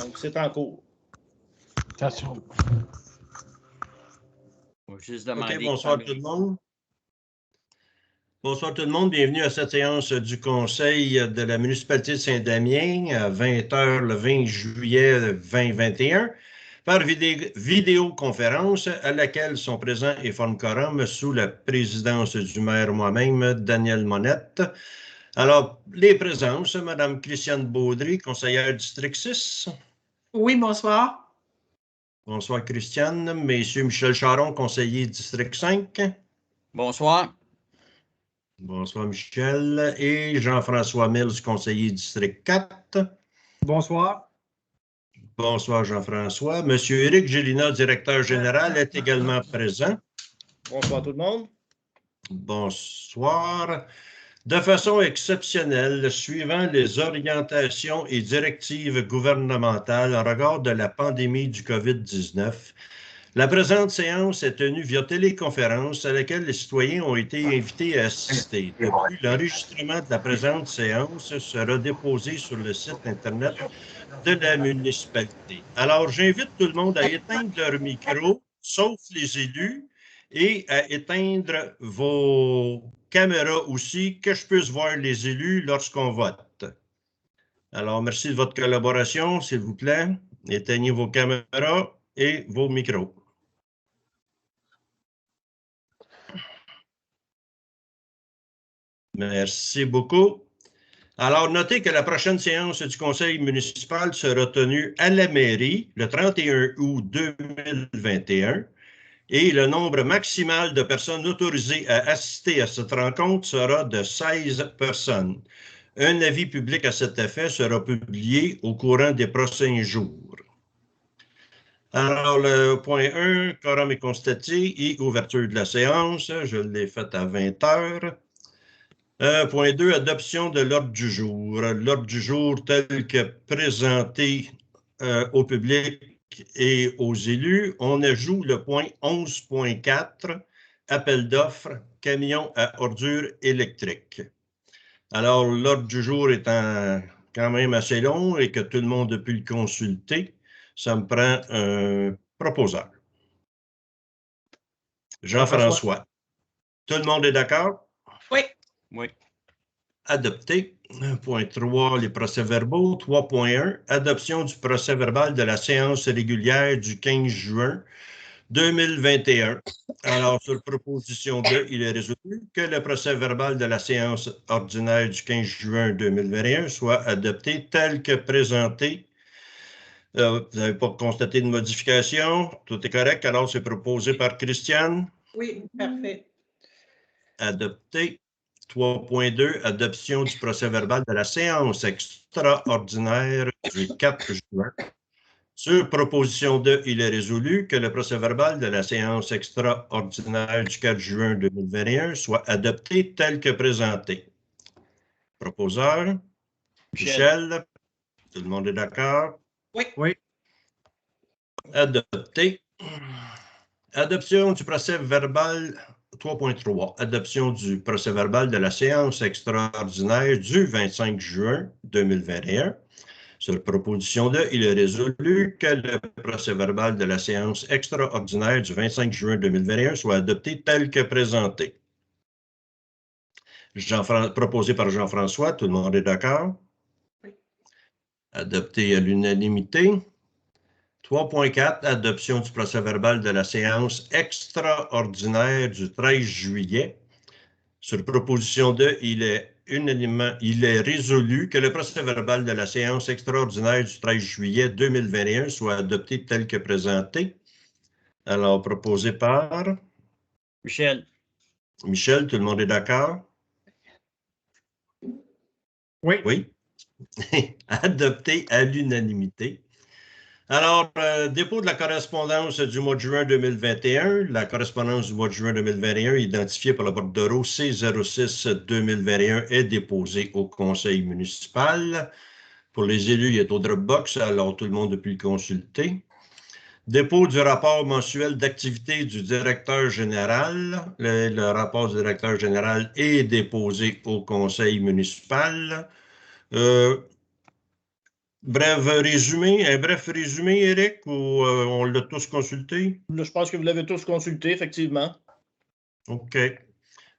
Donc, c'est en cours. Attention. OK, bonsoir tout le monde. Bonsoir tout le monde. Bienvenue à cette séance du Conseil de la municipalité de Saint-Damien à 20h le 20 juillet 2021 par vidéoconférence à laquelle sont présents et forment quorum sous la présidence du maire moi-même, Daniel Monette. Alors, les présences, Mme Christiane Baudry, conseillère district 6. Oui, bonsoir. Bonsoir, Christiane. Monsieur Michel Charon, conseiller district 5. Bonsoir. Bonsoir, Michel. Et Jean-François Mills, conseiller district 4. Bonsoir. Bonsoir, Jean-François. Monsieur Éric Gélina, directeur général, est également présent. Bonsoir tout le monde. Bonsoir. De façon exceptionnelle, suivant les orientations et directives gouvernementales en regard de la pandémie du COVID-19, la présente séance est tenue via téléconférence à laquelle les citoyens ont été invités à assister. Depuis, l'enregistrement de la présente séance sera déposé sur le site Internet de la municipalité. Alors, j'invite tout le monde à éteindre leur micro, sauf les élus, et à éteindre vos caméras aussi, que je puisse voir les élus lorsqu'on vote. Alors, merci de votre collaboration, s'il vous plaît. Éteignez vos caméras et vos micros. Merci beaucoup. Alors, notez que la prochaine séance du conseil municipal sera tenue à la mairie le 31 août 2021 et le nombre maximal de personnes autorisées à assister à cette rencontre sera de 16 personnes. Un avis public à cet effet sera publié au courant des prochains jours. Alors, le point 1, quorum est constaté et ouverture de la séance. Je l'ai faite à 20 heures. Point 2, adoption de l'ordre du jour. L'ordre du jour tel que présenté au public et aux élus, on ajoute le point 11.4, appel d'offres, camion à ordures électriques. Alors, l'ordre du jour étant quand même assez long et que tout le monde a pu le consulter, ça me prend un proposeur. Jean-François. Tout le monde est d'accord? Oui. Oui. Adopté. Point 3, les procès-verbaux. 3.1, adoption du procès-verbal de la séance régulière du 15 juin 2021. Alors, sur proposition 2, il est résolu que le procès-verbal de la séance ordinaire du 15 juin 2021 soit adopté tel que présenté. Vous n'avez pas constaté de modification. Tout est correct. Alors, c'est proposé par Christiane. Oui, parfait. Adopté. 3.2, adoption du procès-verbal de la séance extraordinaire du 4 juin. Sur proposition 2, il est résolu que le procès-verbal de la séance extraordinaire du 4 juin 2021 soit adopté tel que présenté. Proposeur, Michel, tout le monde est d'accord? Oui. Oui. Adopté. Adoption du procès-verbal 3.3. Adoption du procès-verbal de la séance extraordinaire du 25 juin 2021. Sur proposition 2, il est résolu que le procès-verbal de la séance extraordinaire du 25 juin 2021 soit adopté tel que présenté. Proposé par Jean-François, tout le monde est d'accord? Oui. Adopté à l'unanimité. 3.4, adoption du procès-verbal de la séance extraordinaire du 13 juillet. Sur proposition 2, il est résolu que le procès-verbal de la séance extraordinaire du 13 juillet 2021 soit adopté tel que présenté. Alors, proposé par Michel. Michel, tout le monde est d'accord? Oui. Oui. Adopté à l'unanimité. Alors, dépôt de la correspondance du mois de juin 2021. La correspondance du mois de juin 2021, identifiée par le bordereau C06-2021, est déposée au conseil municipal. Pour les élus, il est au Dropbox, alors tout le monde a pu le consulter. Dépôt du rapport mensuel d'activité du directeur général. Le rapport du directeur général est déposé au conseil municipal. Un bref résumé, Éric, ou on l'a tous consulté? Là, je pense que vous l'avez tous consulté, effectivement. OK.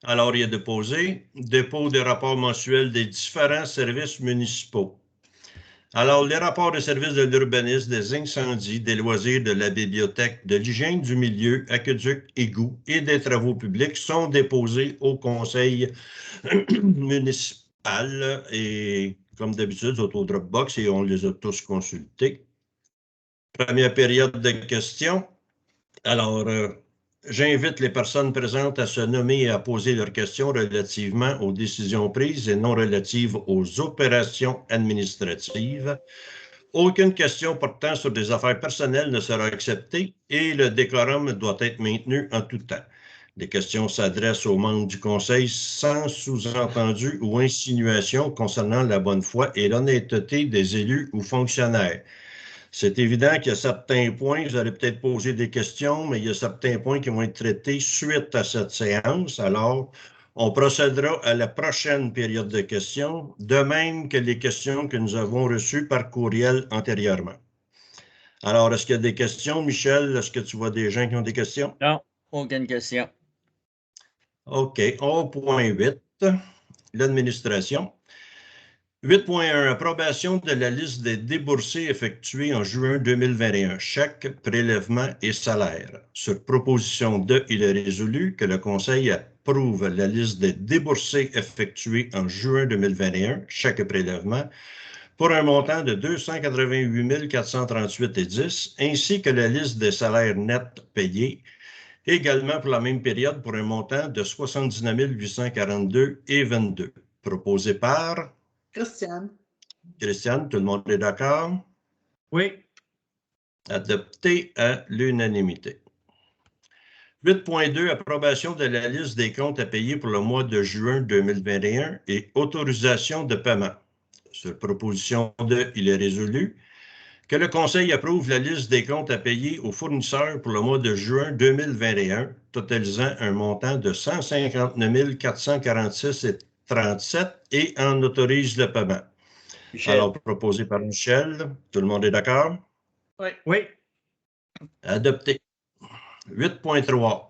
Alors, il est déposé. Dépôt des rapports mensuels des différents services municipaux. Alors, les rapports des services de l'urbanisme, des incendies, des loisirs, de la bibliothèque, de l'hygiène du milieu, aqueduc, égouts et des travaux publics sont déposés au conseil municipal et, comme d'habitude, sont au Dropbox et on les a tous consultés. Première période de questions. Alors, j'invite les personnes présentes à se nommer et à poser leurs questions relativement aux décisions prises et non relatives aux opérations administratives. Aucune question portant sur des affaires personnelles ne sera acceptée et le décorum doit être maintenu en tout temps. Les questions s'adressent aux membres du Conseil sans sous-entendu ou insinuation concernant la bonne foi et l'honnêteté des élus ou fonctionnaires. C'est évident qu'il y a certains points, vous allez peut-être poser des questions, mais il y a certains points qui vont être traités suite à cette séance. Alors, on procédera à la prochaine période de questions, de même que les questions que nous avons reçues par courriel antérieurement. Alors, est-ce qu'il y a des questions, Michel? Est-ce que tu vois des gens qui ont des questions? Non, aucune question. OK. 11.8, l'administration. 8.1, approbation de la liste des déboursés effectués en juin 2021, chèques, prélèvements et salaires. Sur proposition de, il est résolu que le Conseil approuve la liste des déboursés effectués en juin 2021, chèques et prélèvements, pour un montant de 288 438,10, ainsi que la liste des salaires nets payés, également pour la même période pour un montant de 79 842,22. Proposé par... Christiane. Christiane, tout le monde est d'accord? Oui. Adopté à l'unanimité. 8.2, approbation de la liste des comptes à payer pour le mois de juin 2021 et autorisation de paiement. Sur proposition de, il est résolu que le Conseil approuve la liste des comptes à payer aux fournisseurs pour le mois de juin 2021, totalisant un montant de 159 446,37 et en autorise le paiement. Michel. Alors, proposé par Michel. Tout le monde est d'accord? Oui. Oui. Adopté. 8.3.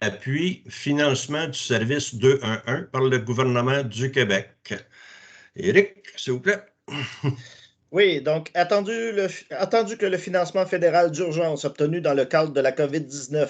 Appui, financement du service 211 par le gouvernement du Québec. Éric, s'il vous plaît. Oui, donc, attendu que le financement fédéral d'urgence obtenu dans le cadre de la COVID-19,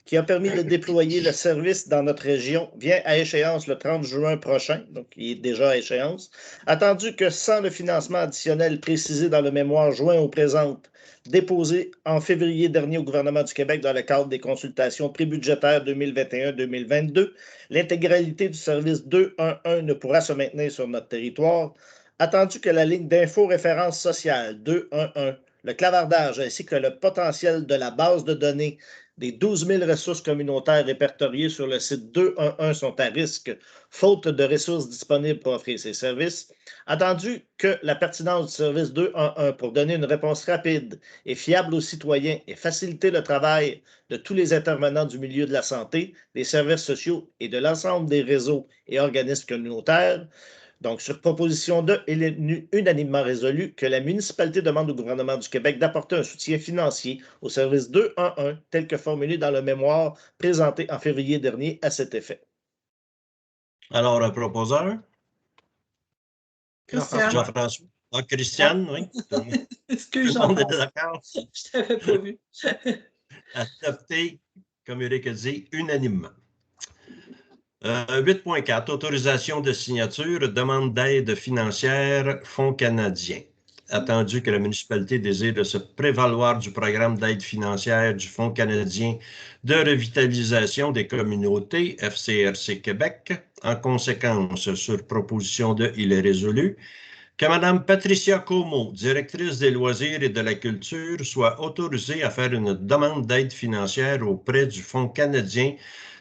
qui a permis de déployer le service dans notre région, vient à échéance le 30 juin prochain, donc il est déjà à échéance. Attendu que sans le financement additionnel précisé dans le mémoire joint aux présentes, déposé en février dernier au gouvernement du Québec dans le cadre des consultations prébudgétaires 2021-2022, l'intégralité du service 211 ne pourra se maintenir sur notre territoire. Attendu que la ligne d'info référence sociale 211, le clavardage ainsi que le potentiel de la base de données des 12 000 ressources communautaires répertoriées sur le site 211 sont à risque, faute de ressources disponibles pour offrir ces services. Attendu que la pertinence du service 211 pour donner une réponse rapide et fiable aux citoyens et faciliter le travail de tous les intervenants du milieu de la santé, des services sociaux et de l'ensemble des réseaux et organismes communautaires. Donc, sur proposition de, il est unanimement résolu que la municipalité demande au gouvernement du Québec d'apporter un soutien financier au service 211 tel que formulé dans le mémoire présenté en février dernier à cet effet. Alors, un proposeur? Christiane. Jean-François. Ah, Christiane, oui. Tout Excuse, le monde est Jean-François. d'accord? Je t'avais pas vu. Adopté, comme Éric a dit, unanimement. 8.4, autorisation de signature, demande d'aide financière, Fonds canadien. Attendu que la municipalité désire de se prévaloir du programme d'aide financière du Fonds canadien de revitalisation des communautés, FCRC Québec. En conséquence, sur proposition de, il est résolu que Mme Patricia Como, directrice des loisirs et de la culture, soit autorisée à faire une demande d'aide financière auprès du Fonds canadien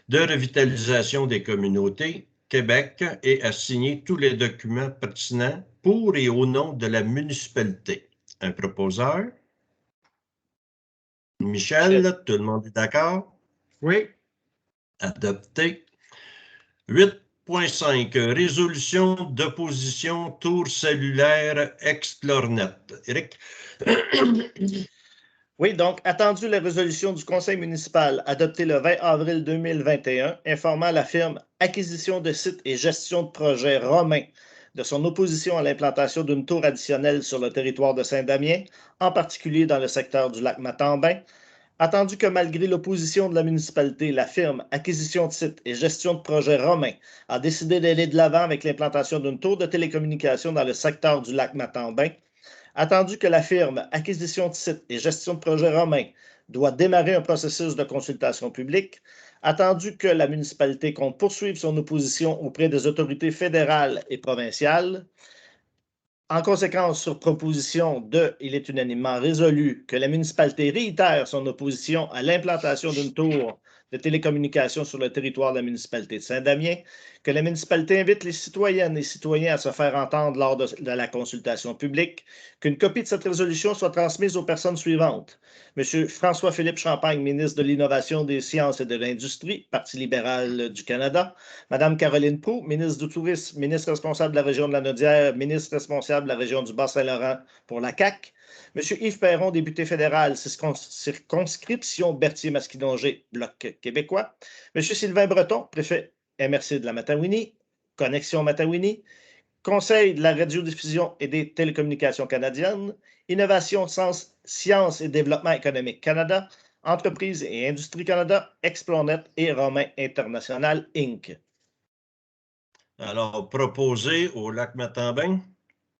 de revitalisation des communautés, Québec, et à signer tous les documents pertinents pour et au nom de la municipalité. Un proposeur? Michel, tout le monde est d'accord? Oui. Adopté. 8. 9.5, résolution d'opposition tour cellulaire ex-Clornet. Éric? Oui, donc, attendu la résolution du Conseil municipal adoptée le 20 avril 2021, informant la firme Acquisition de sites et gestion de projets Romain de son opposition à l'implantation d'une tour additionnelle sur le territoire de Saint-Damien, en particulier dans le secteur du lac Matambin. Attendu que malgré l'opposition de la municipalité, la firme Acquisition de sites et gestion de projets Romain a décidé d'aller de l'avant avec l'implantation d'une tour de télécommunication dans le secteur du lac Matambin. Attendu que la firme Acquisition de sites et gestion de projets Romain doit démarrer un processus de consultation publique, attendu que la municipalité compte poursuivre son opposition auprès des autorités fédérales et provinciales, en conséquence, sur proposition de, il est unanimement résolu que la municipalité réitère son opposition à l'implantation d'une tour de télécommunications sur le territoire de la municipalité de Saint-Damien, que la municipalité invite les citoyennes et citoyens à se faire entendre lors de la consultation publique, qu'une copie de cette résolution soit transmise aux personnes suivantes. M. François-Philippe Champagne, ministre de l'Innovation, des Sciences et de l'Industrie, Parti libéral du Canada. Mme Caroline Proulx, ministre du Tourisme, ministre responsable de la région de la Naudière, ministre responsable de la région du Bas-Saint-Laurent pour la CAQ. M. Yves Perron, député fédéral, circonscription Berthier-Masquinongé, Bloc québécois. M. Sylvain Breton, préfet MRC de la Matawini, Connexion Matawini. Conseil de la radiodiffusion et des télécommunications canadiennes, Innovation, Sciences et Développement économique Canada, Entreprises et Industrie Canada, Explonet et Romain International, Inc. Alors, proposé au lac Matambin.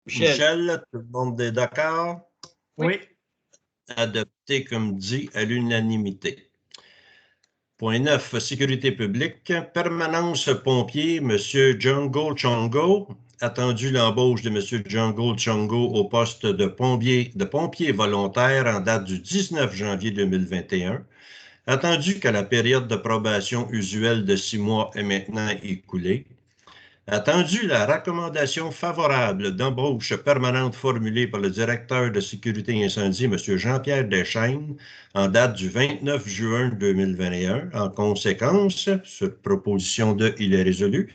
Michel, tout le monde est d'accord? Oui. Adopté, comme dit, à l'unanimité. Point 9, sécurité publique. Permanence pompier, M. Django Chongo. Attendu l'embauche de M. Django Chongo au poste de pompier volontaire en date du 19 janvier 2021. Attendu que la période de probation usuelle de 6 mois est maintenant écoulée. Attendu la recommandation favorable d'embauche permanente formulée par le directeur de sécurité incendie, M. Jean-Pierre Deschaines, en date du 29 juin 2021. En conséquence, sur proposition de il est résolu,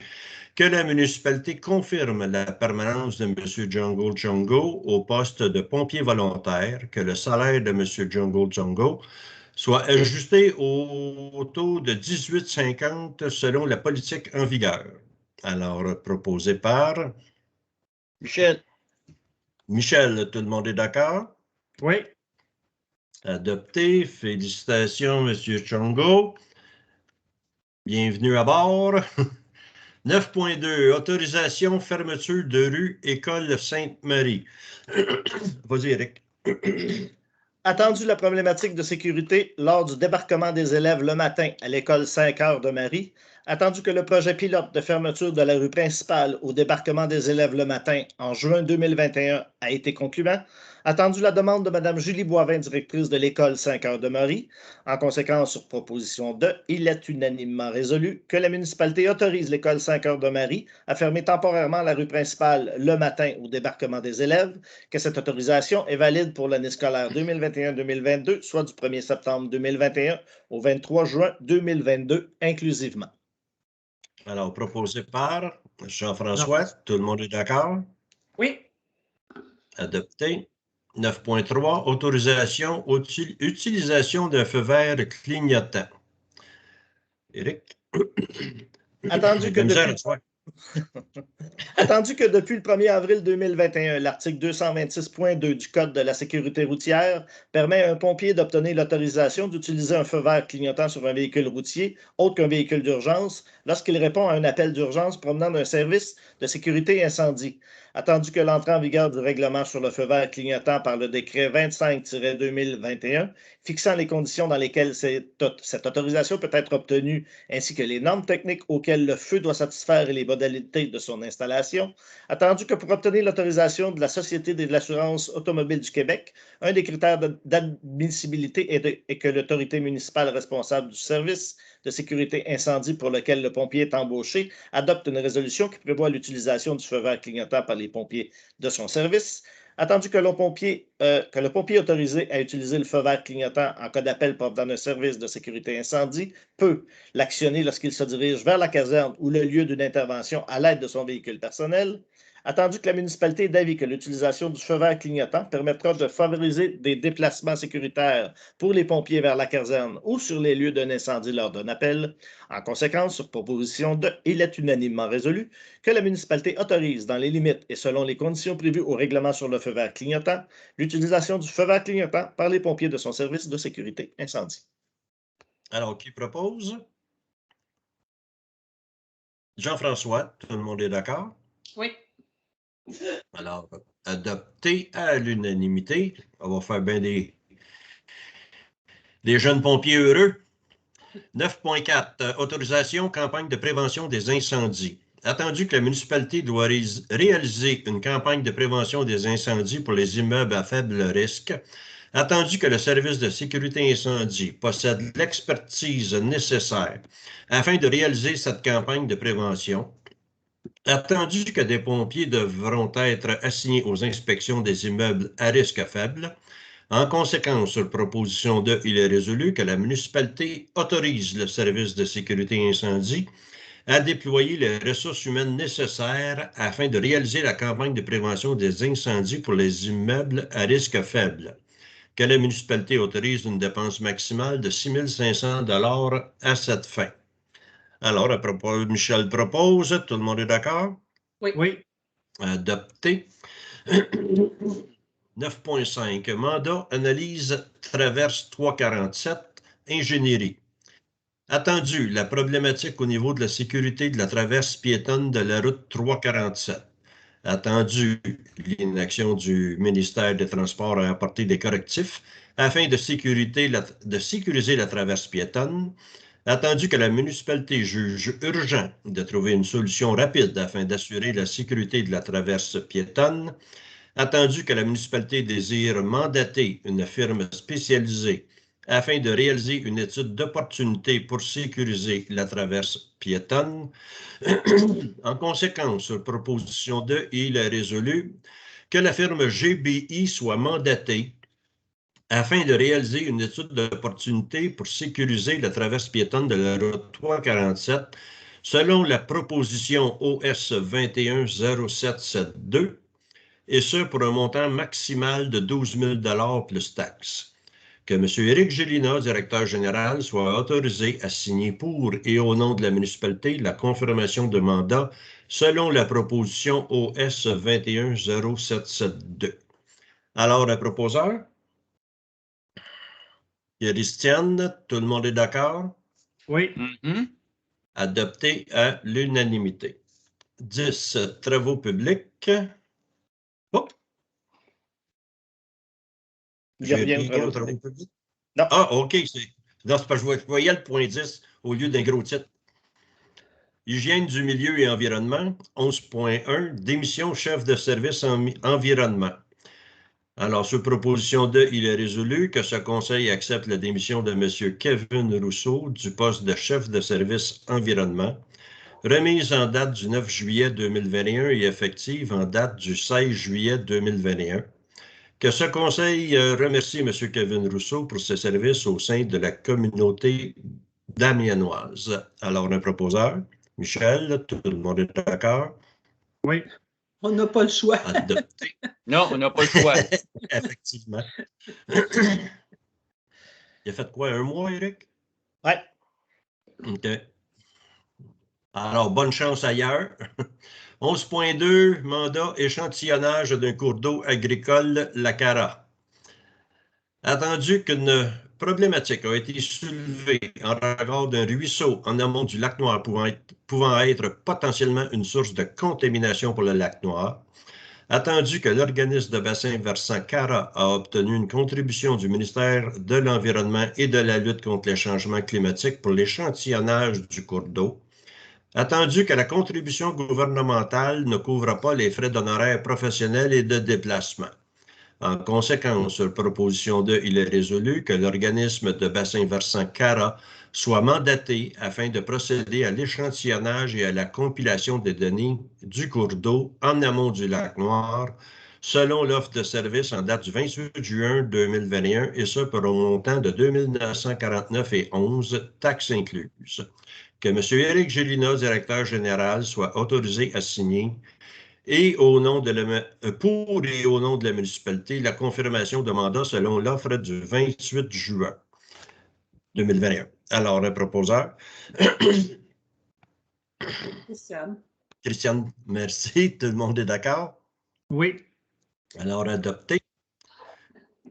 que la municipalité confirme la permanence de M. Django Chongo au poste de pompier volontaire, que le salaire de M. Django Chongo soit ajusté au taux de 18,50 selon la politique en vigueur. Alors, proposé par Michel, Michel, tout le monde est d'accord? Oui. Adopté. Félicitations, M. Chongo. Bienvenue à bord. 9.2, autorisation fermeture de rue École Sainte-Marie. Vas-y, Éric. Attendu la problématique de sécurité lors du débarquement des élèves le matin à l'école 5 heures de Marie, attendu que le projet pilote de fermeture de la rue principale au débarquement des élèves le matin en juin 2021 a été concluant, attendu la demande de Mme Julie Boivin, directrice de l'école 5 heures de Marie, en conséquence, sur proposition de, il est unanimement résolu que la municipalité autorise l'école 5 heures de Marie à fermer temporairement la rue principale le matin au débarquement des élèves, que cette autorisation est valide pour l'année scolaire 2021-2022, soit du 1er septembre 2021 au 23 juin 2022 inclusivement. Alors, proposé par Jean-François, tout le monde est d'accord? Oui. Adopté. 9.3, autorisation, utilisation d'un feu vert clignotant. Éric? Attendu que depuis le 1er avril 2021, l'article 226.2 du Code de la sécurité routière permet à un pompier d'obtenir l'autorisation d'utiliser un feu vert clignotant sur un véhicule routier, autre qu'un véhicule d'urgence, lorsqu'il répond à un appel d'urgence provenant d'un service de sécurité incendie. Attendu que l'entrée en vigueur du règlement sur le feu vert clignotant par le décret 25-2021, fixant les conditions dans lesquelles cette autorisation peut être obtenue, ainsi que les normes techniques auxquelles le feu doit satisfaire et les modalités de son installation, attendu que pour obtenir l'autorisation de la Société de l'assurance automobile du Québec, un des critères d'admissibilité est que l'autorité municipale responsable du service de sécurité incendie pour lequel le pompier est embauché adopte une résolution qui prévoit l'utilisation du feu vert clignotant par les pompiers de son service. Attendu que le pompier autorisé à utiliser le feu vert clignotant en cas d'appel provenant d'un service de sécurité incendie peut l'actionner lorsqu'il se dirige vers la caserne ou le lieu d'une intervention à l'aide de son véhicule personnel. Attendu que la municipalité est d'avis que l'utilisation du feu vert clignotant permettra de favoriser des déplacements sécuritaires pour les pompiers vers la caserne ou sur les lieux d'un incendie lors d'un appel. En conséquence, sur proposition de, il est unanimement résolu que la municipalité autorise, dans les limites et selon les conditions prévues au règlement sur le feu vert clignotant, l'utilisation du feu vert clignotant par les pompiers de son service de sécurité incendie. Alors, qui propose? Jean-François, tout le monde est d'accord? Oui. Alors, adopté à l'unanimité. On va faire bien des jeunes pompiers heureux. 9.4. Autorisation, campagne de prévention des incendies. Attendu que la municipalité doit réaliser une campagne de prévention des incendies pour les immeubles à faible risque, attendu que le service de sécurité incendie possède l'expertise nécessaire afin de réaliser cette campagne de prévention, attendu que des pompiers devront être assignés aux inspections des immeubles à risque faible, en conséquence, sur proposition de, il est résolu que la municipalité autorise le service de sécurité incendie à déployer les ressources humaines nécessaires afin de réaliser la campagne de prévention des incendies pour les immeubles à risque faible. Que la municipalité autorise une dépense maximale de 6 500 $ à cette fin. Alors, à propos, Michel propose, tout le monde est d'accord? Oui. Oui. Adopté. 9.5. Mandat, analyse, traverse 347, ingénierie. Attendu, la problématique au niveau de la sécurité de la traverse piétonne de la route 347. Attendu, l'inaction du ministère des Transports a apporté des correctifs afin de sécuriser la traverse piétonne. Attendu que la municipalité juge urgent de trouver une solution rapide afin d'assurer la sécurité de la traverse piétonne. Attendu que la municipalité désire mandater une firme spécialisée afin de réaliser une étude d'opportunité pour sécuriser la traverse piétonne. En conséquence, sur proposition de, il est résolu que la firme GBI soit mandatée afin de réaliser une étude d'opportunité pour sécuriser la traverse piétonne de la route 347 selon la proposition OS 210772, et ce pour un montant maximal de 12 000 $ plus taxes. Que M. Éric Gélina, directeur général, soit autorisé à signer pour et au nom de la municipalité la confirmation de mandat selon la proposition OS 210772. Alors, un proposeur? Christiane, tout le monde est d'accord? Oui. Adopté à l'unanimité. 10. Travaux publics. Oh. Il n'y a J'ai rien de rien travaux aux travaux publics. publics? Non. Ah, OK. Non, c'est parce que je voyais le point 10 au lieu d'un gros titre. Hygiène du milieu et environnement. 11.1. Démission chef de service environnement. Alors, sur proposition de, il est résolu que ce conseil accepte la démission de M. Kevin Rousseau du poste de chef de service environnement, remise en date du 9 juillet 2021 et effective en date du 16 juillet 2021. Que ce conseil remercie M. Kevin Rousseau pour ses services au sein de la communauté damianoise. Alors, un proposeur, Michel, tout le monde est d'accord? Oui. On n'a pas le choix. Adopté. Non, on n'a pas le choix. Effectivement. Il a fait quoi, un mois, Éric? Oui. OK. Alors, bonne chance ailleurs. 11.2, mandat échantillonnage d'un cours d'eau agricole, la Cara. Attendu qu'une problématique a été soulevée en regard d'un ruisseau en amont du lac Noir pouvant être potentiellement une source de contamination pour le lac Noir, attendu que l'organisme de bassin versant Cara a obtenu une contribution du ministère de l'Environnement et de la lutte contre les changements climatiques pour l'échantillonnage du cours d'eau, attendu que la contribution gouvernementale ne couvre pas les frais d'honoraires professionnels et de déplacement. En conséquence, sur proposition de, il est résolu que l'organisme de bassin versant Cara soit mandaté afin de procéder à l'échantillonnage et à la compilation des données du cours d'eau en amont du lac Noir selon l'offre de service en date du 28 juin 2021, et ce pour un montant de 2 949,11 taxes incluses. Que M. Éric Gélina, directeur général, soit autorisé à signer et pour et au nom de la municipalité, la confirmation de mandat selon l'offre du 28 juin 2021. Alors, un proposeur. Christiane. Christiane, merci. Tout le monde est d'accord? Oui. Alors, adopté.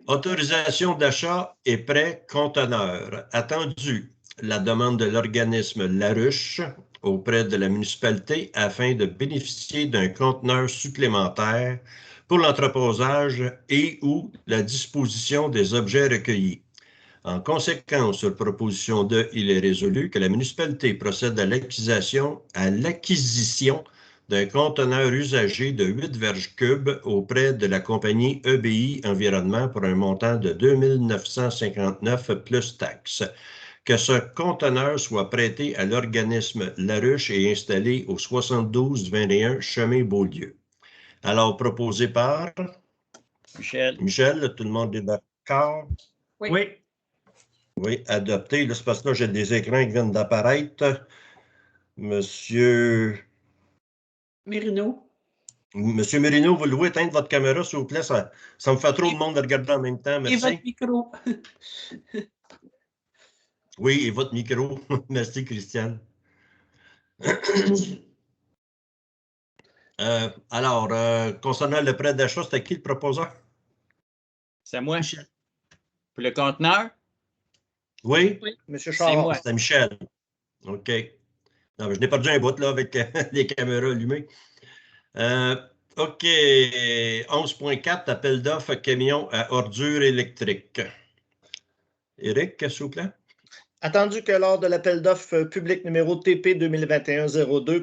Autorisation d'achat et prêt conteneur. Attendu la demande de l'organisme Laruche auprès de la municipalité afin de bénéficier d'un conteneur supplémentaire pour l'entreposage et ou la disposition des objets recueillis. En conséquence, sur proposition de, il est résolu que la municipalité procède à l'acquisition d'un conteneur usagé de 8 verges cubes auprès de la compagnie EBI Environnement pour un montant de 2 959 plus taxes. Que ce conteneur soit prêté à l'organisme Laruche et installé au 72-21 chemin Beaulieu. Alors, proposé par Michel. Michel, tout le monde est d'accord? Oui. Oui. Oui, adopté. Là, c'est parce que là, j'ai des écrans qui viennent d'apparaître. Monsieur Mérino. Mérino, vous louez éteindre votre caméra, s'il vous plaît. Ça me fait trop de monde de regarder en même temps. Et Merci. votre micro. Oui, et votre micro. Merci, Christiane. Alors, concernant le prêt d'achat, c'était qui le proposeur? C'est moi. Pour le conteneur? Oui? Monsieur C'est Charles. moi. C'était Michel. OK. Non, je n'ai perdu un bout là avec les caméras allumées. OK. 11.4, appel d'offres camion à ordures électriques. Éric, s'il vous plaît. Attendu que lors de l'appel d'offres public numéro TP 2021-02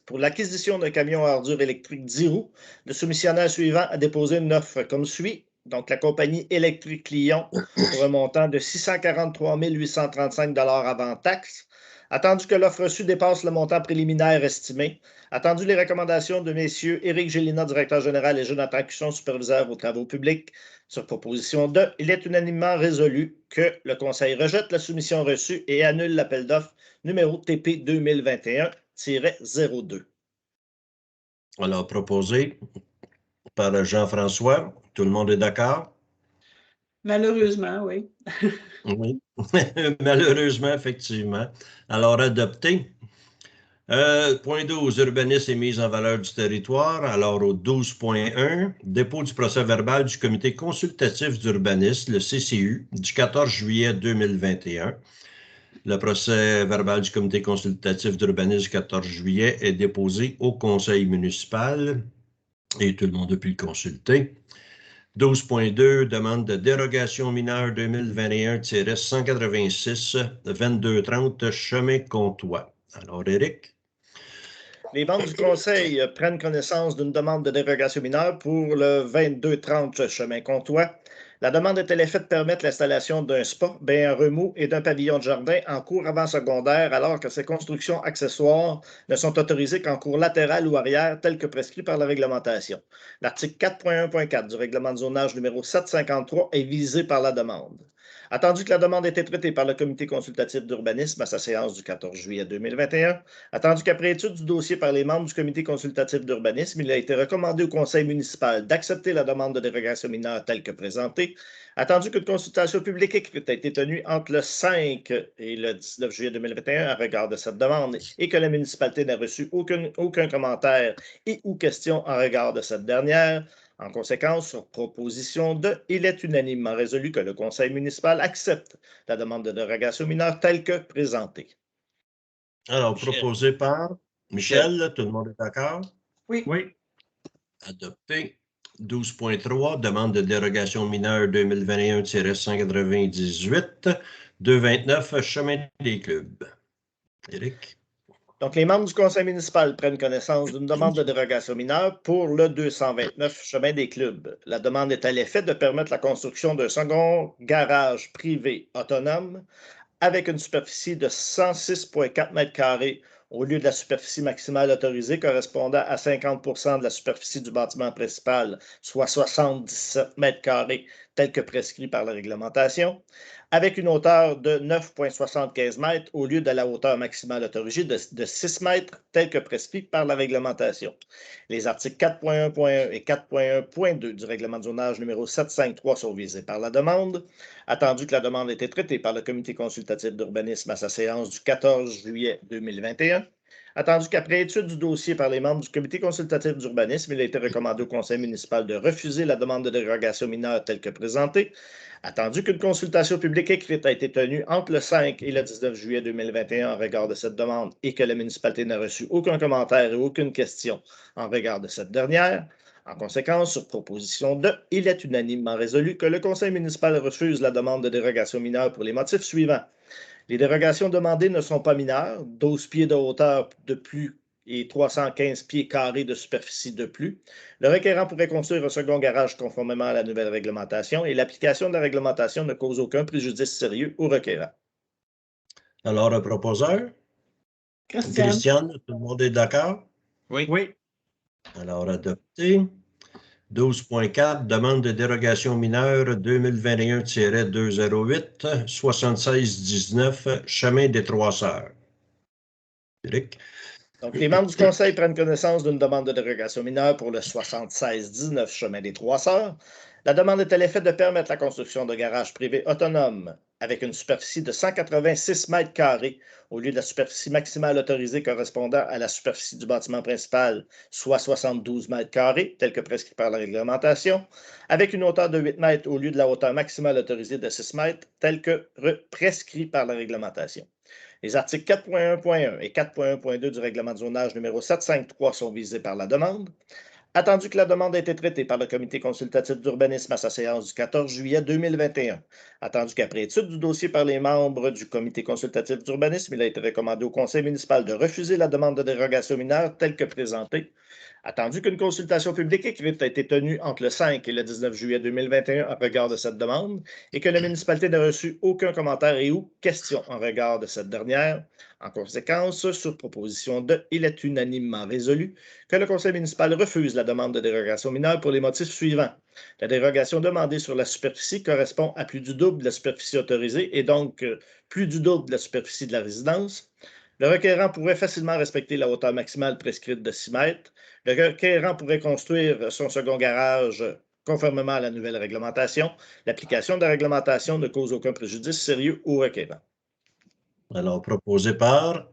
pour l'acquisition d'un camion à ordures électriques 10 roues, le soumissionnaire suivant a déposé une offre comme suit. Donc, la compagnie Électrique Lyon pour un montant de 643 835 avant taxes. Attendu que l'offre reçue dépasse le montant préliminaire estimé. Attendu les recommandations de messieurs Éric Gélina, directeur général, et Jonathan Cusson, superviseur aux travaux publics. Sur proposition de, il est unanimement résolu que le Conseil rejette la soumission reçue et annule l'appel d'offres numéro TP 2021-02. Alors, proposé par Jean-François. Tout le monde est d'accord? Malheureusement, oui. Oui. Malheureusement, effectivement. Alors, adopté. Point 12, urbanisme et mise en valeur du territoire. Alors, au 12.1, dépôt du procès-verbal du comité consultatif d'urbanisme, le CCU, du 14 juillet 2021. Le procès-verbal du comité consultatif d'urbanisme du 14 juillet est déposé au conseil municipal et tout le monde a pu le consulter. 12.2, demande de dérogation mineure 2021-186, 2230, chemin Comtois. Alors, Éric? Les membres du Conseil prennent connaissance d'une demande de dérogation mineure pour le 2230 chemin Comtois. La demande est à l'effet de permettre l'installation d'un spa, bain à remous et d'un pavillon de jardin en cours avant-secondaire, alors que ces constructions accessoires ne sont autorisées qu'en cours latéral ou arrière, tel que prescrit par la réglementation. L'article 4.1.4 du règlement de zonage numéro 753 est visé par la demande. Attendu que la demande ait été traitée par le comité consultatif d'urbanisme à sa séance du 14 juillet 2021, attendu qu'après étude du dossier par les membres du comité consultatif d'urbanisme, il a été recommandé au conseil municipal d'accepter la demande de dérogation mineure telle que présentée, attendu qu'une consultation publique écrite a été tenue entre le 5 et le 19 juillet 2021 à regard de cette demande et que la municipalité n'a reçu aucun commentaire et ou question en regard de cette dernière. En conséquence, sur proposition de, il est unanimement résolu que le conseil municipal accepte la demande de dérogation mineure telle que présentée. Alors, Michel. proposé par Michel, tout le monde est d'accord? Oui. Oui. Adopté. 12.3, demande de dérogation mineure 2021-198, 229, chemin des clubs. Éric? Donc, les membres du conseil municipal prennent connaissance d'une demande de dérogation mineure pour le 229 chemin des clubs. La demande est à l'effet de permettre la construction d'un second garage privé autonome avec une superficie de 106,4 m² au lieu de la superficie maximale autorisée correspondant à 50 de la superficie du bâtiment principal, soit 77 mètres carrés, tel que prescrit par la réglementation, avec une hauteur de 9,75 mètres au lieu de la hauteur maximale autorisée de 6 mètres, tel que prescrit par la réglementation. Les articles 4.1.1 et 4.1.2 du règlement de zonage numéro 753 sont visés par la demande. Attendu que la demande ait été traitée par le comité consultatif d'urbanisme à sa séance du 14 juillet 2021, attendu qu'après étude du dossier par les membres du comité consultatif d'urbanisme, il a été recommandé au conseil municipal de refuser la demande de dérogation mineure telle que présentée, attendu qu'une consultation publique écrite a été tenue entre le 5 et le 19 juillet 2021 en regard de cette demande et que la municipalité n'a reçu aucun commentaire et aucune question en regard de cette dernière, en conséquence, sur proposition de, il est unanimement résolu que le conseil municipal refuse la demande de dérogation mineure pour les motifs suivants. Les dérogations demandées ne sont pas mineures, 12 pieds de hauteur de plus et 315 pieds carrés de superficie de plus. Le requérant pourrait construire un second garage conformément à la nouvelle réglementation et l'application de la réglementation ne cause aucun préjudice sérieux au requérant. Alors, le proposeur? Christiane, tout le monde est d'accord? Oui. Oui. Alors, adopté. 12.4, demande de dérogation mineure 2021-208, 7619, chemin des Trois Sœurs. Eric? Donc, les membres du conseil prennent connaissance d'une demande de dérogation mineure pour le 7619 chemin des Trois Sœurs. La demande est à l'effet de permettre la construction de garages privés autonomes avec une superficie de 186 mètres carrés au lieu de la superficie maximale autorisée correspondant à la superficie du bâtiment principal, soit 72 mètres carrés, tel que prescrit par la réglementation, avec une hauteur de 8 mètres au lieu de la hauteur maximale autorisée de 6 mètres, tel que prescrit par la réglementation. Les articles 4.1.1 et 4.1.2 du règlement de zonage numéro 753 sont visés par la demande. Attendu que la demande a été traitée par le comité consultatif d'urbanisme à sa séance du 14 juillet 2021, attendu qu'après étude du dossier par les membres du comité consultatif d'urbanisme, il a été recommandé au conseil municipal de refuser la demande de dérogation mineure telle que présentée, attendu qu'une consultation publique écrite a été tenue entre le 5 et le 19 juillet 2021 en regard de cette demande et que la municipalité n'a reçu aucun commentaire et ou question en regard de cette dernière. En conséquence, sur proposition de, il est unanimement résolu que le conseil municipal refuse la demande de dérogation mineure pour les motifs suivants. La dérogation demandée sur la superficie correspond à plus du double de la superficie autorisée et donc plus du double de la superficie de la résidence. Le requérant pourrait facilement respecter la hauteur maximale prescrite de 6 mètres. Le requérant pourrait construire son second garage conformément à la nouvelle réglementation. L'application de la réglementation ne cause aucun préjudice sérieux au requérant. Alors, proposé par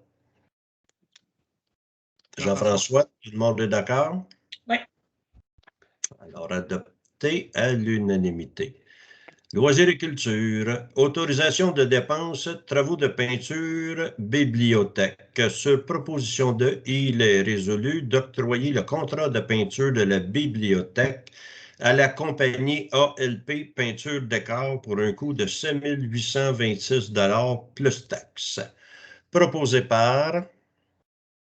Jean-François, tout le monde est d'accord? Oui. Alors, adopté à l'unanimité. Loisirs et culture, autorisation de dépenses, travaux de peinture, bibliothèque. Sur proposition de, il est résolu d'octroyer le contrat de peinture de la bibliothèque à la compagnie ALP Peinture Décor pour un coût de 7 826 $ plus taxes. Proposé par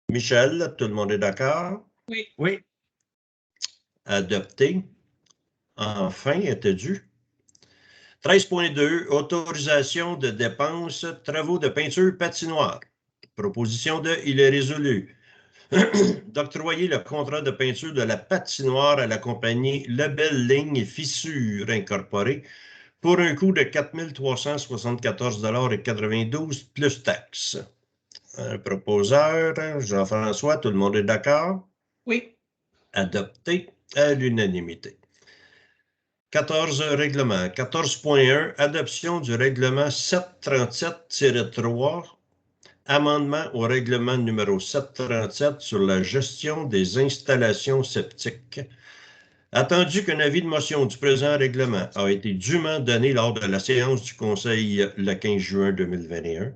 Michel, tout le monde est d'accord? Oui. Oui. Adopté. Enfin, était dû. 13.2, autorisation de dépenses, travaux de peinture patinoire. Proposition de, il est résolu d'octroyer le contrat de peinture de la patinoire à la compagnie Lebel Ligne Fissure Incorporée pour un coût de 4 374,92 $ plus taxes. Un proposeur, Jean-François, tout le monde est d'accord? Oui. Adopté à l'unanimité. 14 règlement. 14.1, adoption du règlement 737-3, amendement au règlement numéro 737 sur la gestion des installations septiques. Attendu qu'un avis de motion du présent règlement a été dûment donné lors de la séance du Conseil le 15 juin 2021,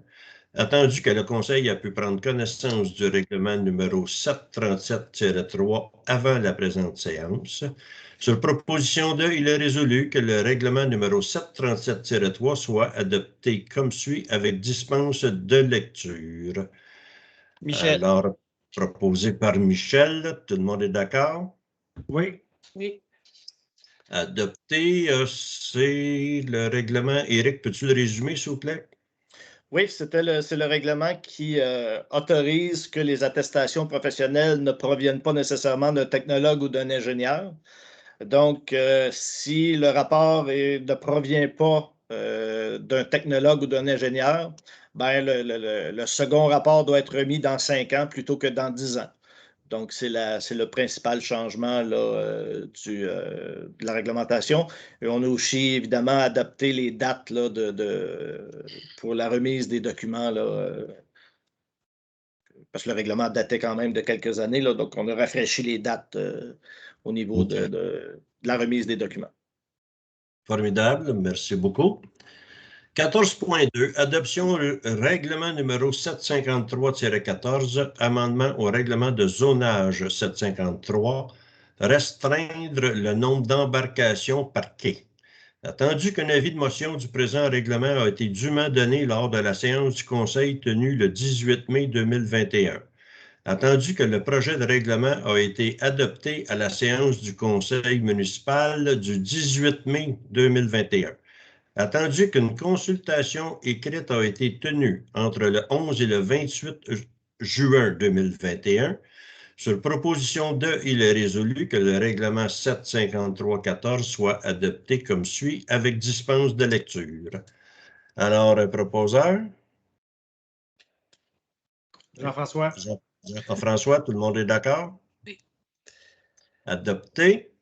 attendu que le Conseil a pu prendre connaissance du règlement numéro 737-3 avant la présente séance, sur proposition de, il est résolu que le règlement numéro 737-3 soit adopté comme suit avec dispense de lecture. Michel. Alors, proposé par Michel, tout le monde est d'accord? Oui. Oui. Adopté, c'est le règlement. Éric, peux-tu le résumer, s'il vous plaît? Oui, c'est le règlement qui autorise que les attestations professionnelles ne proviennent pas nécessairement d'un technologue ou d'un ingénieur. Donc, si le rapport ne provient pas d'un technologue ou d'un ingénieur, ben, le second rapport doit être remis dans 5 ans plutôt que dans 10 ans. Donc, c'est le principal changement là, de la réglementation. Et on a aussi, évidemment, adapté les dates là, pour la remise des documents, là, parce que le règlement datait quand même de quelques années. Là, donc, on a rafraîchi les dates au niveau OK. de la remise des documents. Formidable, merci beaucoup. 14.2, adoption règlement numéro 753-14, amendement au règlement de zonage 753, restreindre le nombre d'embarcations par quai. Attendu qu'un avis de motion du présent règlement a été dûment donné lors de la séance du Conseil tenue le 18 mai 2021. Attendu que le projet de règlement a été adopté à la séance du Conseil municipal du 18 mai 2021. Attendu qu'une consultation écrite a été tenue entre le 11 et le 28 juin 2021, sur proposition de, il est résolu que le règlement 753-14 soit adopté comme suit avec dispense de lecture. Alors, proposeur? Jean-François. Jean-François, tout le monde est d'accord? Oui. Adopté.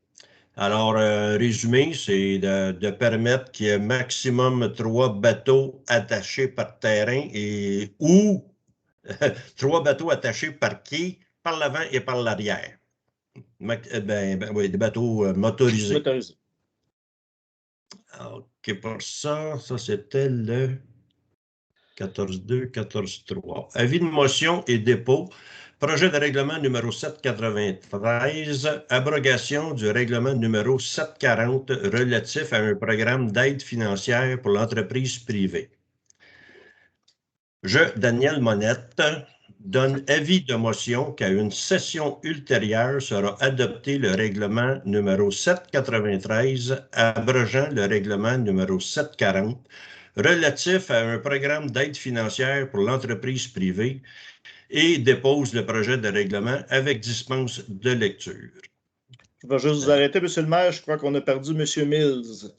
Alors, résumé, c'est de permettre qu'il y ait maximum 3 bateaux attachés par terrain ou 3 bateaux attachés par quai, par l'avant et par l'arrière. Oui, des bateaux motorisés. Motorisé. OK, pour ça c'était le 14.2, 14.3. Avis de motion et dépôt. Projet de règlement numéro 793, abrogation du règlement numéro 740 relatif à un programme d'aide financière pour l'entreprise privée. Je, Daniel Monette, donne avis de motion qu'à une session ultérieure sera adopté le règlement numéro 793, abrogeant le règlement numéro 740 relatif à un programme d'aide financière pour l'entreprise privée et dépose le projet de règlement avec dispense de lecture. Je vais juste vous arrêter, M. le maire. Je crois qu'on a perdu M. Mills.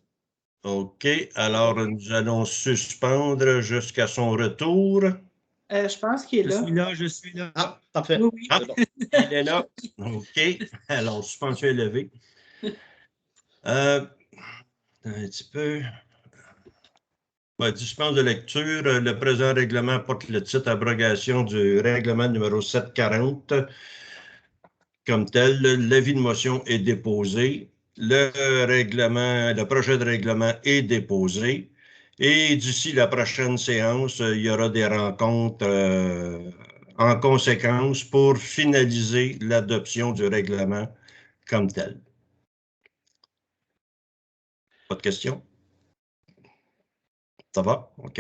OK. Alors, nous allons suspendre jusqu'à son retour. Je pense qu'il est là. Je suis là. Ah, parfait. Oui, oui. Ah, C'est bon. il est là. OK. Alors, suspension élevée. Un petit peu. Dispense de lecture. Le présent règlement porte le titre abrogation du règlement numéro 740. Comme tel, l'avis de motion est déposé. Le projet de règlement est déposé. Et d'ici la prochaine séance, il y aura des rencontres en conséquence pour finaliser l'adoption du règlement comme tel. Pas de questions? Ça va? OK.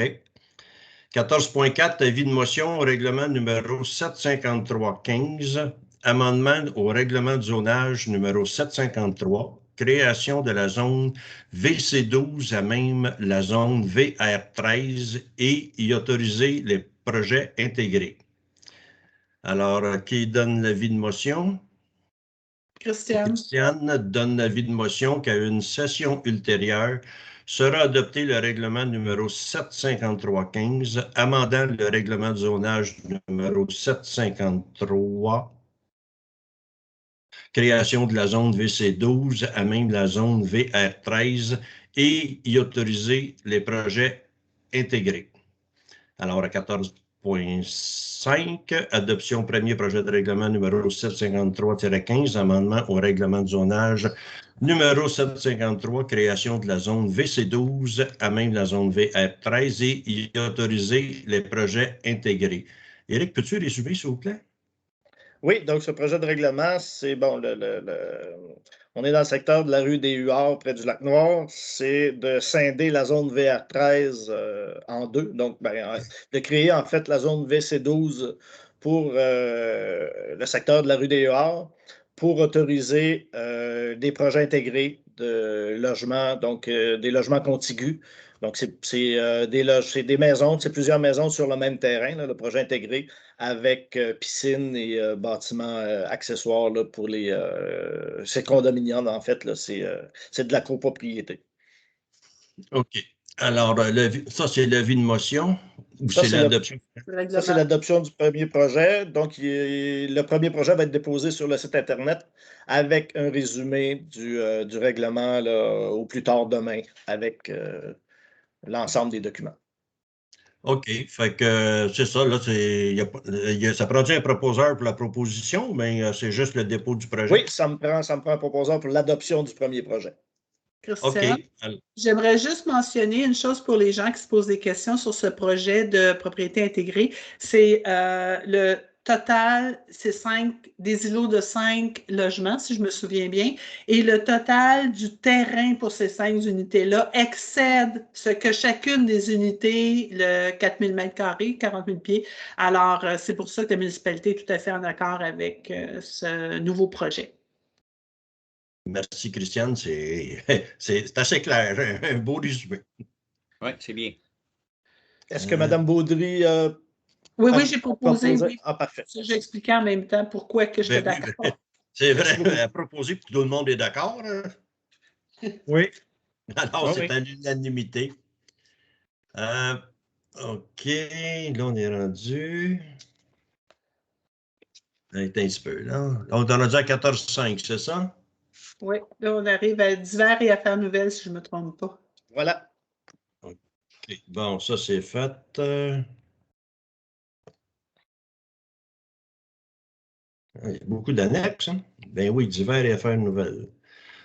14.4, avis de motion au règlement numéro 753-15, amendement au règlement de zonage numéro 753, création de la zone VC12 à même la zone VR13 et y autoriser les projets intégrés. Alors, qui donne l'avis de motion? Christiane. Christiane donne l'avis de motion qu'à une session ultérieure sera adopté le règlement numéro 753-15, amendant le règlement de zonage numéro 753, création de la zone VC12 à même la zone VR13 et y autoriser les projets intégrés. Alors, à 14.5, adoption premier projet de règlement numéro 753-15, amendement au règlement de zonage numéro 753, création de la zone VC12 à même la zone VR13 et y autoriser les projets intégrés. Éric, peux-tu résumer, s'il vous plaît? Oui, donc ce projet de règlement, c'est bon, on est dans le secteur de la rue des Huards, près du lac Noir. C'est de scinder la zone VR13 en deux, donc de créer en fait la zone VC12 pour le secteur de la rue des Huards pour autoriser des projets intégrés de logements, donc des logements contigus. Donc, c'est des maisons, c'est plusieurs maisons sur le même terrain, là, le projet intégré, avec piscine et bâtiments accessoires là, pour ces condominiums, en fait, c'est de la copropriété. OK. Alors, ça, c'est l'avis de motion ou Ça, c'est c'est l'adoption? Ça, c'est l'adoption du premier projet. Donc, le premier projet va être déposé sur le site Internet avec un résumé du règlement là, au plus tard demain avec l'ensemble des documents. OK. Fait que c'est ça, là, ça prend un proposeur pour la proposition, mais c'est juste le dépôt du projet? Oui, ça me prend un proposeur pour l'adoption du premier projet. Christian, OK. j'aimerais juste mentionner une chose pour les gens qui se posent des questions sur ce projet de propriété intégrée. C'est le total, c'est des îlots de 5 logements, si je me souviens bien, et le total du terrain pour ces 5 unités-là excède ce que chacune des unités, le 4000 m², 40 000 pieds. Alors, c'est pour ça que la municipalité est tout à fait en accord avec ce nouveau projet. Merci, Christiane. C'est assez clair. Un beau résumé. Oui, c'est bien. Est-ce que Mme Baudry Oui, j'ai proposé. Oui. Ah, parfait. J'ai expliqué en même temps pourquoi que j'étais d'accord. C'est vrai, elle a proposé que tout le monde est d'accord. Hein? Oui. Alors, c'est à l'unanimité. OK, là, on est rendu. Un petit peu, là. On est rendu à 14,5, c'est ça? Oui, là, on arrive à divers et affaires nouvelles, si je ne me trompe pas. Voilà. OK. Bon, ça, c'est fait. Il y a beaucoup d'annexes. Hein? Ben oui, divers et affaires nouvelles.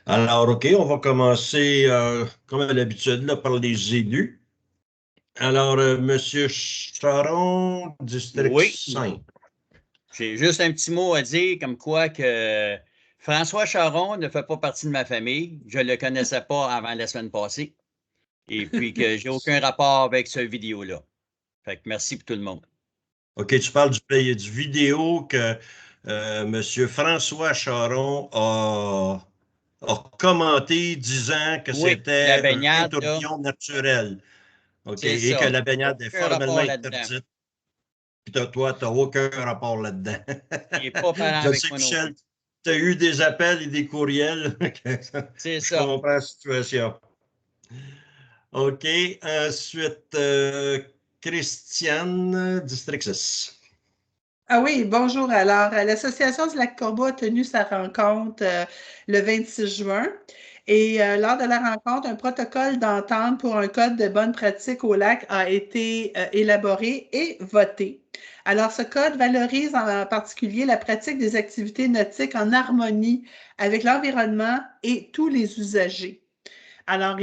Alors, OK, on va commencer, comme à l'habitude, là, par les élus. Alors, M. Charon, district 5. J'ai juste un petit mot à dire, comme quoi que François Charon ne fait pas partie de ma famille. Je ne le connaissais pas avant la semaine passée. Et puis que j'ai aucun rapport avec ce vidéo-là. Fait que merci pour tout le monde. OK, tu parles du vidéo que M. François Charon a commenté disant que c'était un tourbillon naturel. OK, et que la baignade est formellement interdite. Puis toi, tu n'as aucun rapport là-dedans. Il n'est pas parent avec moi. Michel, tu as eu des appels et des courriels. C'est ça. ça. Je comprends la situation. OK. Ensuite, Christiane, district 6. Ah oui, bonjour. Alors, l'Association du Lac-Corbeau a tenu sa rencontre le 26 juin. Et lors de la rencontre, un protocole d'entente pour un code de bonne pratique au lac a été élaboré et voté. Alors, ce code valorise en particulier la pratique des activités nautiques en harmonie avec l'environnement et tous les usagers. Alors,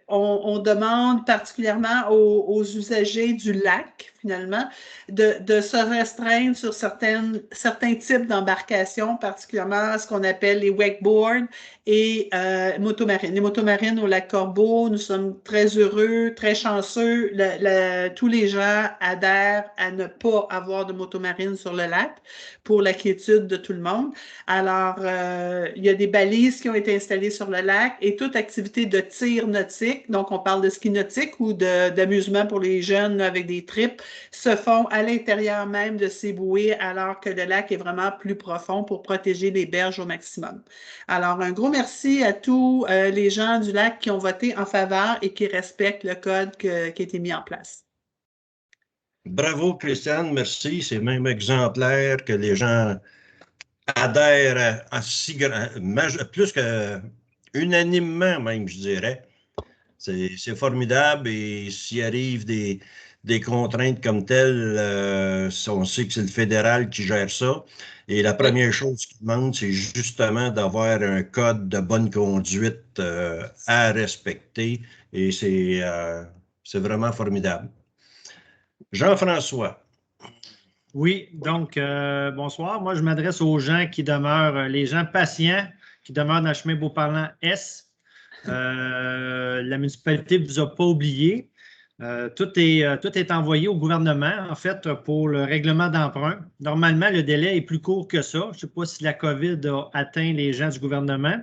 on demande particulièrement aux usagers du lac, finalement, de se restreindre sur certains types d'embarcations, particulièrement ce qu'on appelle les wakeboards et motomarines. Les motomarines au lac Corbeau, nous sommes très heureux, très chanceux. Tous les gens adhèrent à ne pas avoir de motomarine sur le lac pour la quiétude de tout le monde. Alors, il y a des balises qui ont été installées sur le lac et toute activité de tir nautique, donc on parle de ski nautique ou d'amusement pour les jeunes avec des trips, se font à l'intérieur même de ces bouées alors que le lac est vraiment plus profond pour protéger les berges au maximum. Alors, un gros merci à tous les gens du lac qui ont voté en faveur et qui respectent le code qui a été mis en place. Bravo, Christiane, merci. C'est même exemplaire que les gens adhèrent à plus que unanimement, même, je dirais. C'est formidable et s'il arrive des contraintes comme telles, on sait que c'est le fédéral qui gère ça. Et la première chose qu'ils demandent, c'est justement d'avoir un code de bonne conduite à respecter. Et c'est vraiment formidable. Jean-François. Oui, donc, bonsoir. Moi, je m'adresse aux gens qui demeurent, les gens patients qui demeurent dans le chemin Beauparlant S. La municipalité ne vous a pas oublié. Tout est envoyé au gouvernement, en fait, pour le règlement d'emprunt. Normalement, le délai est plus court que ça. Je ne sais pas si la COVID a atteint les gens du gouvernement,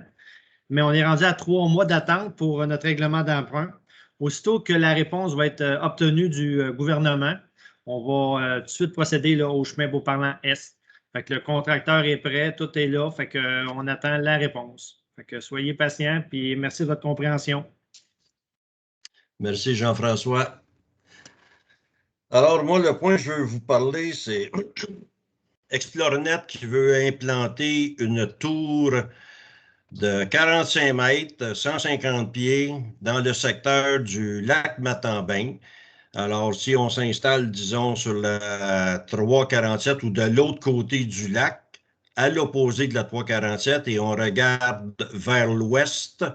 mais on est rendu à 3 mois d'attente pour notre règlement d'emprunt. Aussitôt que la réponse va être obtenue du gouvernement, on va tout de suite procéder là, au chemin Beauparlant Est. Fait que le contracteur est prêt, tout est là, fait qu'on attend la réponse. Fait que soyez patients, puis merci de votre compréhension. Merci Jean-François. Alors, moi, le point que je veux vous parler, c'est Explorenet qui veut implanter une tour de 45 mètres, 150 pieds, dans le secteur du lac Matambin. Alors, si on s'installe, disons, sur la 347 ou de l'autre côté du lac, à l'opposé de la 347, et on regarde vers l'ouest,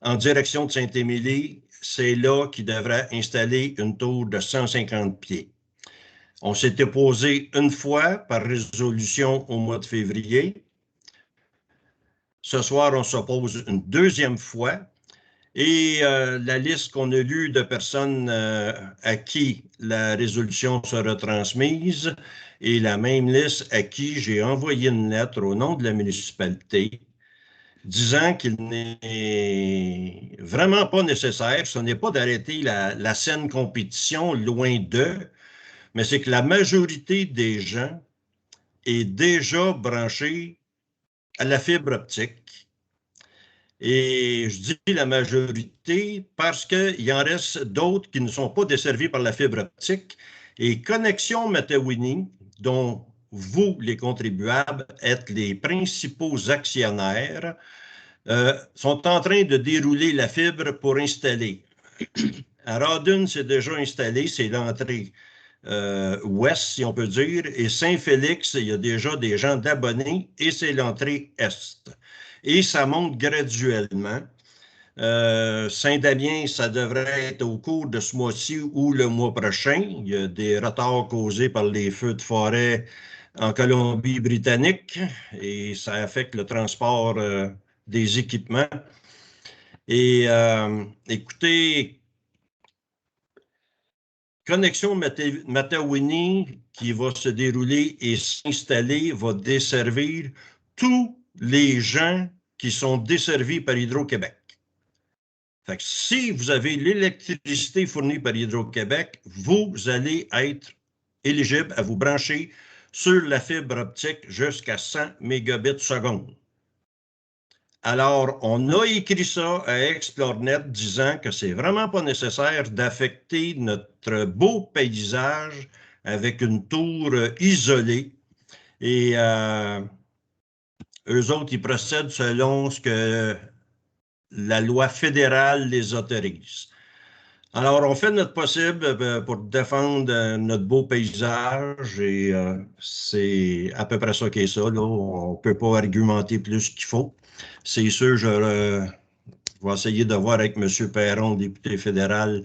en direction de Saint-Émilie, c'est là qu'il devrait installer une tour de 150 pieds. On s'était posé une fois par résolution au mois de février. Ce soir, on se pose une deuxième fois. Et la liste qu'on a lue de personnes à qui la résolution sera transmise est la même liste à qui j'ai envoyé une lettre au nom de la municipalité disant qu'il n'est vraiment pas nécessaire, ce n'est pas d'arrêter la saine compétition, loin d'eux, mais c'est que la majorité des gens est déjà branchée à la fibre optique. Et je dis la majorité parce qu'il en reste d'autres qui ne sont pas desservis par la fibre optique. Et Connexion Matawini, dont vous, les contribuables, êtes les principaux actionnaires, sont en train de dérouler la fibre pour installer. À Rawdon, c'est déjà installé, c'est l'entrée ouest, si on peut dire, et Saint-Félix, il y a déjà des gens d'abonnés, et c'est l'entrée est. Et ça monte graduellement. Saint-Damien, ça devrait être au cours de ce mois-ci ou le mois prochain. Il y a des retards causés par les feux de forêt en Colombie-Britannique, et ça affecte le transport des équipements. Et écoutez, Connexion Matawini qui va se dérouler et s'installer va desservir tous les gens qui sont desservis par Hydro-Québec. Fait que si vous avez l'électricité fournie par Hydro-Québec, vous allez être éligible à vous brancher sur la fibre optique jusqu'à 100 mégabits seconde. Alors, on a écrit ça à Explorenet disant que c'est vraiment pas nécessaire d'affecter notre beau paysage avec une tour isolée. Et eux autres, ils procèdent selon ce que la loi fédérale les autorise. Alors, on fait notre possible pour défendre notre beau paysage et c'est à peu près ça qui est ça. Là. On ne peut pas argumenter plus qu'il faut. C'est sûr, je vais essayer de voir avec M. Perron, député fédéral,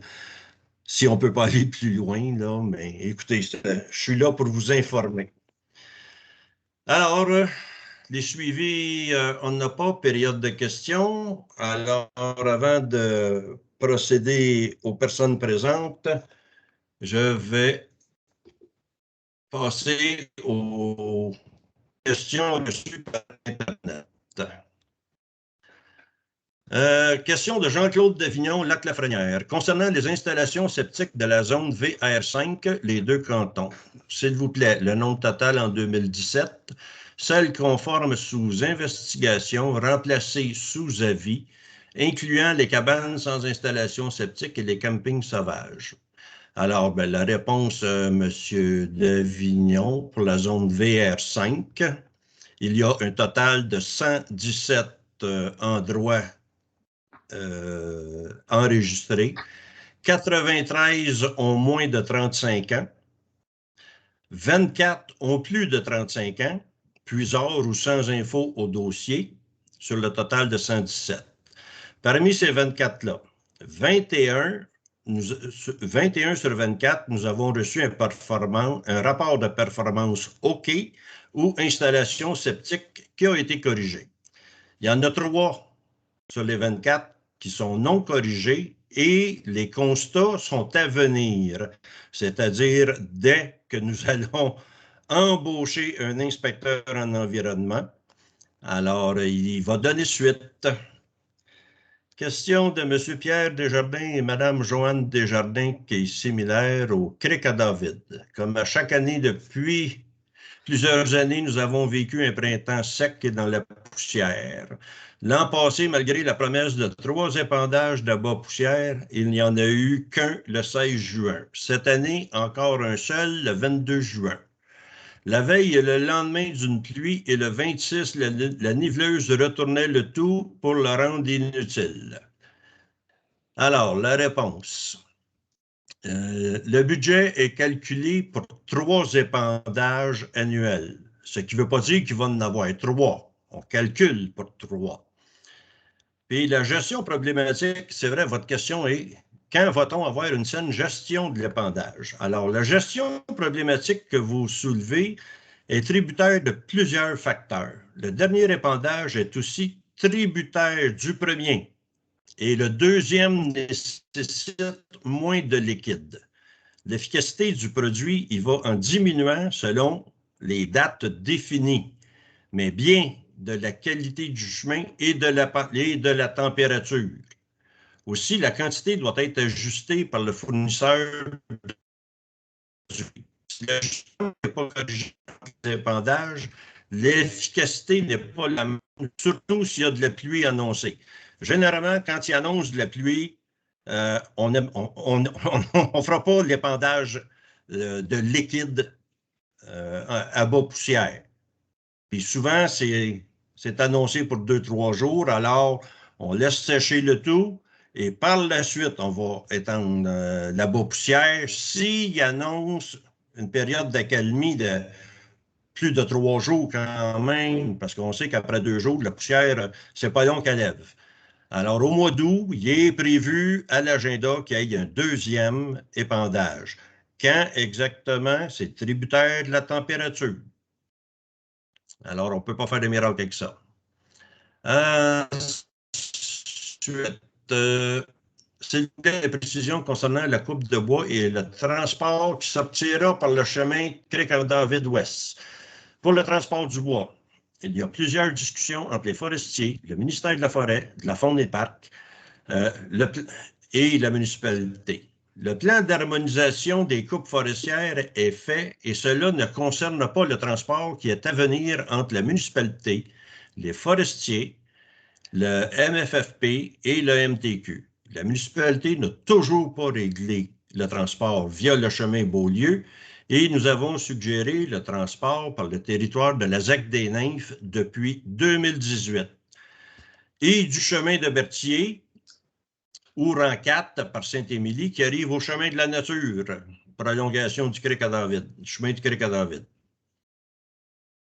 si on ne peut pas aller plus loin. Là. Mais écoutez, je suis là pour vous informer. Alors, les suivis, on n'a pas période de questions. Alors, avant de procéder aux personnes présentes, je vais passer aux questions reçues par Internet. Question de Jean-Claude Davignon, Lac-Lafrenière. Concernant les installations septiques de la zone VR5, les deux cantons, s'il vous plaît, le nombre total en 2017, celles conformes sous investigation, remplacées sous avis, incluant les cabanes sans installation septique et les campings sauvages. Alors, ben, la réponse, M. Davignon, pour la zone VR5, il y a un total de 117 endroits enregistrés. 93 ont moins de 35 ans. 24 ont plus de 35 ans, puis hors ou sans info au dossier, sur le total de 117. Parmi ces 24-là, 21 sur 24, nous avons reçu un rapport de performance OK ou installation septique qui a été corrigé. Il y en a 3 sur les 24 qui sont non corrigés et les constats sont à venir, c'est-à-dire dès que nous allons embaucher un inspecteur en environnement. Alors, il va donner suite. Question de M. Pierre Desjardins et Mme Joanne Desjardins, qui est similaire au Cric à David. Comme à chaque année depuis plusieurs années, nous avons vécu un printemps sec et dans la poussière. L'an passé, malgré la promesse de 3 épandages d'abat poussière, il n'y en a eu qu'un le 16 juin. Cette année, encore un seul, le 22 juin. La veille et le lendemain d'une pluie et le 26, la niveleuse retournait le tout pour le rendre inutile. Alors, la réponse. Le budget est calculé pour 3 épandages annuels, ce qui ne veut pas dire qu'il va en avoir 3. On calcule pour 3. Puis la gestion problématique, c'est vrai, votre question est quand va-t-on avoir une saine gestion de l'épandage? Alors, la gestion problématique que vous soulevez est tributaire de plusieurs facteurs. Le dernier épandage est aussi tributaire du premier. Et le deuxième nécessite moins de liquide. L'efficacité du produit, il va en diminuant selon les dates définies, mais bien de la qualité du chemin et de la température. Aussi, la quantité doit être ajustée par le fournisseur de produit. Si le chemin n'est pas corrigé dans les épandages, l'efficacité n'est pas la même, surtout s'il y a de la pluie annoncée. Généralement, quand il annonce de la pluie, on ne fera pas l'épandage de liquide à bas poussière. Puis souvent, c'est annoncé pour 2-3 jours, alors on laisse sécher le tout et par la suite, on va étendre la bas poussière s'il annonce une période d'accalmie de plus de 3 jours quand même, parce qu'on sait qu'après 2 jours, la poussière, c'est pas long qu'elle lève. Alors, au mois d'août, il est prévu à l'agenda qu'il y ait un deuxième épandage. Quand exactement? C'est tributaire de la température. Alors, on ne peut pas faire de miracle avec ça. Ensuite, c'est une précision concernant la coupe de bois et le transport qui sortira par le chemin Cric-David-Ouest. Pour le transport du bois, il y a plusieurs discussions entre les forestiers, le ministère de la Forêt, de la Faune et des Parcs et la municipalité. Le plan d'harmonisation des coupes forestières est fait et cela ne concerne pas le transport qui est à venir entre la municipalité, les forestiers, le MFFP et le MTQ. La municipalité n'a toujours pas réglé le transport via le chemin Beaulieu et nous avons suggéré le transport par le territoire de la ZAC des Nymphes depuis 2018. Et du chemin de Berthier ou rang 4 par Saint-Émilie qui arrive au chemin de la nature, prolongation du Cric à David, du chemin du Cric à David.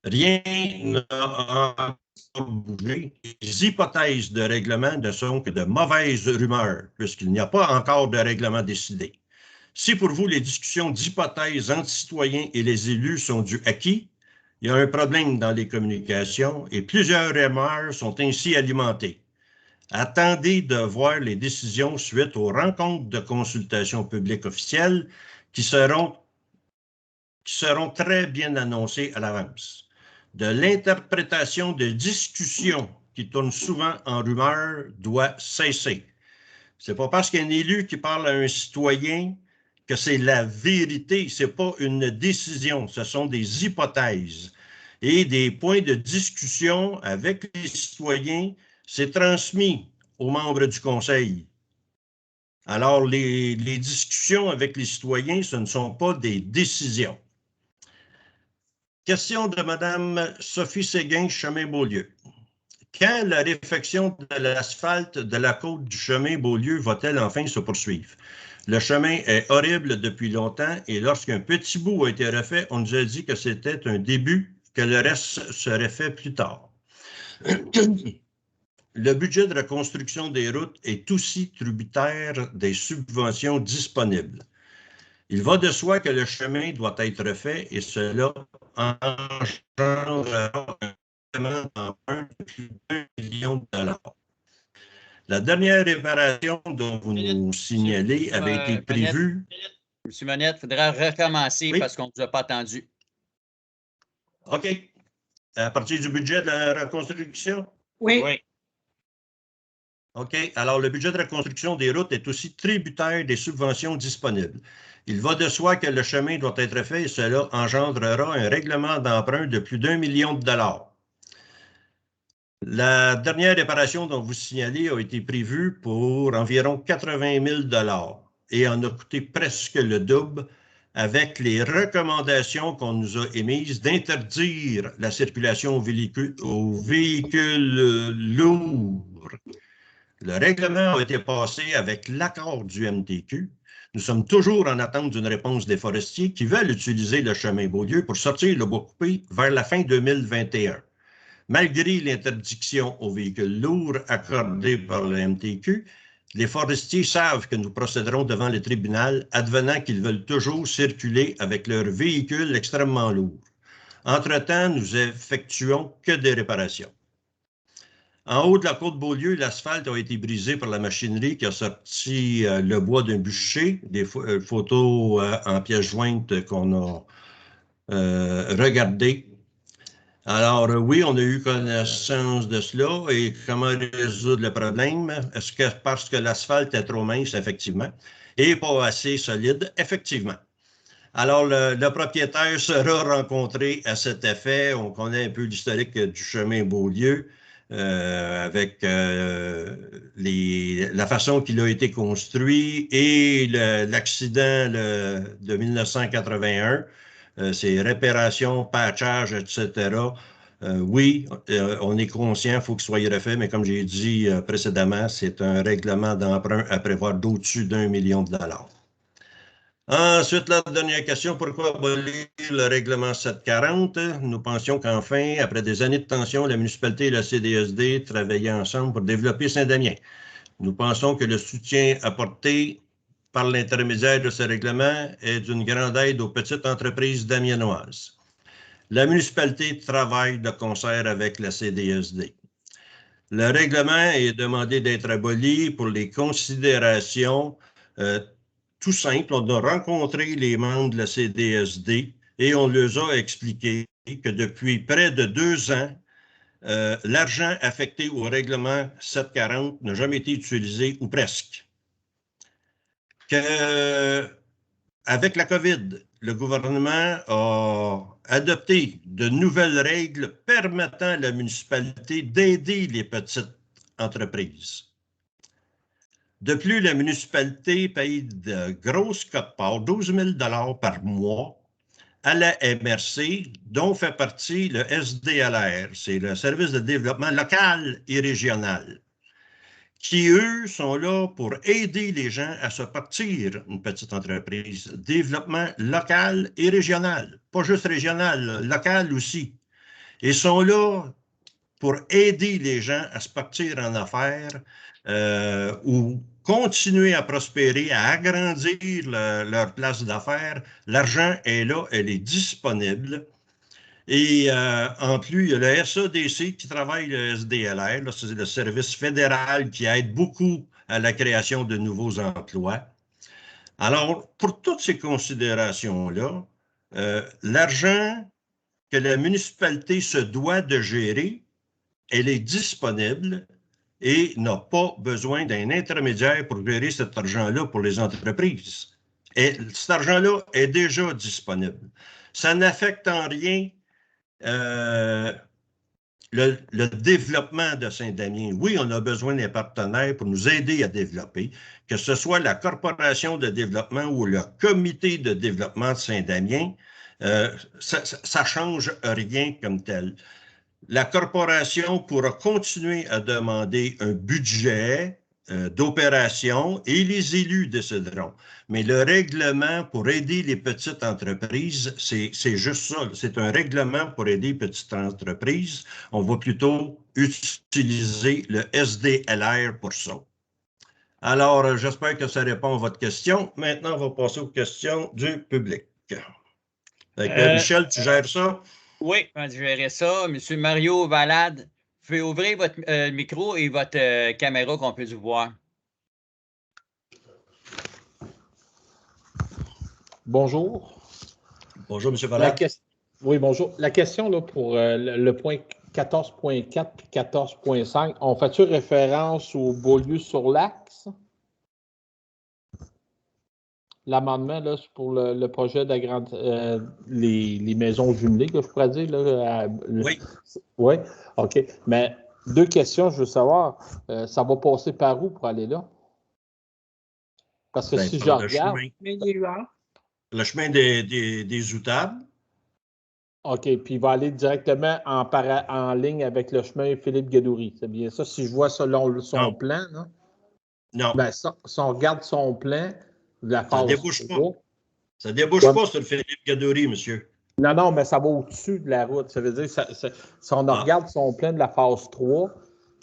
Rien n'a bougé. Les hypothèses de règlement ne sont que de mauvaises rumeurs, puisqu'il n'y a pas encore de règlement décidé. Si pour vous, les discussions d'hypothèses entre citoyens et les élus sont dues à qui? Il y a un problème dans les communications et plusieurs rumeurs sont ainsi alimentées. Attendez de voir les décisions suite aux rencontres de consultation publique officielles qui seront très bien annoncées à l'avance. De l'interprétation de discussions qui tournent souvent en rumeur doit cesser. Ce n'est pas parce qu'un élu qui parle à un citoyen que c'est la vérité, ce n'est pas une décision, ce sont des hypothèses. Et des points de discussion avec les citoyens, c'est transmis aux membres du conseil. Alors, les discussions avec les citoyens, ce ne sont pas des décisions. Question de Mme Sophie Séguin, chemin Beaulieu. Quand la réfection de l'asphalte de la côte du chemin Beaulieu va-t-elle enfin se poursuivre? Le chemin est horrible depuis longtemps et lorsqu'un petit bout a été refait, on nous a dit que c'était un début, que le reste serait fait plus tard. Le budget de reconstruction des routes est aussi tributaire des subventions disponibles. Il va de soi que le chemin doit être refait et cela engendrera un paiement d'emprunt de plus d'1 million de dollars. La dernière réparation dont vous nous signalez avait été prévue. M. Monette, il faudra recommencer parce qu'on ne vous a pas attendu. OK. À partir du budget de la reconstruction? Oui. OK. Alors, le budget de reconstruction des routes est aussi tributaire des subventions disponibles. Il va de soi que le chemin doit être fait et cela engendrera un règlement d'emprunt de plus d'1 million de dollars. La dernière réparation dont vous signalez a été prévue pour environ 80 000 $ et en a coûté presque le double avec les recommandations qu'on nous a émises d'interdire la circulation aux véhicules lourds. Le règlement a été passé avec l'accord du MTQ. Nous sommes toujours en attente d'une réponse des forestiers qui veulent utiliser le chemin Beaulieu pour sortir le bois coupé vers la fin 2021. Malgré l'interdiction aux véhicules lourds accordée par le MTQ, les forestiers savent que nous procéderons devant le tribunal, advenant qu'ils veulent toujours circuler avec leurs véhicules extrêmement lourds. Entre-temps, nous effectuons que des réparations. En haut de la côte Beaulieu, l'asphalte a été brisé par la machinerie qui a sorti le bois d'un bûcher, des photos en pièces jointes qu'on a regardées. Alors, oui, on a eu connaissance de cela. Et comment résoudre le problème? Est-ce que parce que l'asphalte est trop mince, effectivement, et pas assez solide, effectivement. Alors, le propriétaire sera rencontré à cet effet. On connaît un peu l'historique du chemin Beaulieu avec la façon qu'il a été construit et l'accident de 1981. Ces réparations, patchage, etc. Oui, on est conscient, il faut que ce soit refait, mais comme j'ai dit précédemment, c'est un règlement d'emprunt à prévoir d'au-dessus d'1 million de $. Ensuite, la dernière question, pourquoi abolir le règlement 740? Nous pensions qu'enfin, après des années de tension, la municipalité et la CDSD travaillaient ensemble pour développer Saint-Damien. Nous pensons que le soutien apporté par l'intermédiaire de ce règlement est d'une grande aide aux petites entreprises damiennoises. La municipalité travaille de concert avec la CDSD. Le règlement est demandé d'être aboli pour les considérations tout simples. On a rencontré les membres de la CDSD et on leur a expliqué que depuis près de 2 ans, l'argent affecté au règlement 740 n'a jamais été utilisé ou presque. Avec la COVID, le gouvernement a adopté de nouvelles règles permettant à la municipalité d'aider les petites entreprises. De plus, la municipalité paye de grosses quotes-parts, 12 000 $ par mois, à la MRC, dont fait partie le SDLR, c'est le Service de développement local et régional, qui, eux, sont là pour aider les gens à se partir une petite entreprise. Développement local et régional, pas juste régional, local aussi. Ils sont là pour aider les gens à se partir en affaires ou continuer à prospérer, à agrandir leur place d'affaires. L'argent est là, elle est disponible. Et en plus, il y a le SADC qui travaille le SDLR, c'est le service fédéral qui aide beaucoup à la création de nouveaux emplois. Alors, pour toutes ces considérations-là, l'argent que la municipalité se doit de gérer, elle est disponible et n'a pas besoin d'un intermédiaire pour gérer cet argent-là pour les entreprises. Et cet argent-là est déjà disponible. Ça n'affecte en rien le développement de Saint-Damien. Oui, on a besoin d'un partenaire pour nous aider à développer, que ce soit la corporation de développement ou le comité de développement de Saint-Damien, ça ne change rien comme tel. La corporation pourra continuer à demander un budget d'opération et les élus décideront. Mais le règlement pour aider les petites entreprises, c'est juste ça. C'est un règlement pour aider les petites entreprises. On va plutôt utiliser le SDLR pour ça. Alors, j'espère que ça répond à votre question. Maintenant, on va passer aux questions du public. Michel, tu gères ça? Oui, je gérerai ça. Monsieur Mario Valade, vous pouvez ouvrir votre micro et votre caméra qu'on peut vous voir. Bonjour. Bonjour, M. Valade. Oui, bonjour. La question là, pour le point 14.4 puis 14.5, on fait-tu référence au Beaulieu-sur-l'Axe? L'amendement, là, c'est pour le projet d'agrandir les maisons jumelées, que je pourrais dire. Là, Oui. Oui, OK. Mais 2 questions, je veux savoir. Ça va passer par où pour aller là? Parce que si je regarde... Le chemin des Outables. OK, puis il va aller directement en ligne avec le chemin Philippe Gadouri. C'est bien ça, si je vois selon son plan, non? Non. Ben, si on regarde son plan, la phase ça débouche 3, pas. Ça débouche pas sur le Philippe Gadouri, monsieur. Non, mais ça va au-dessus de la route. Ça veut dire, si on regarde son plan de la phase 3,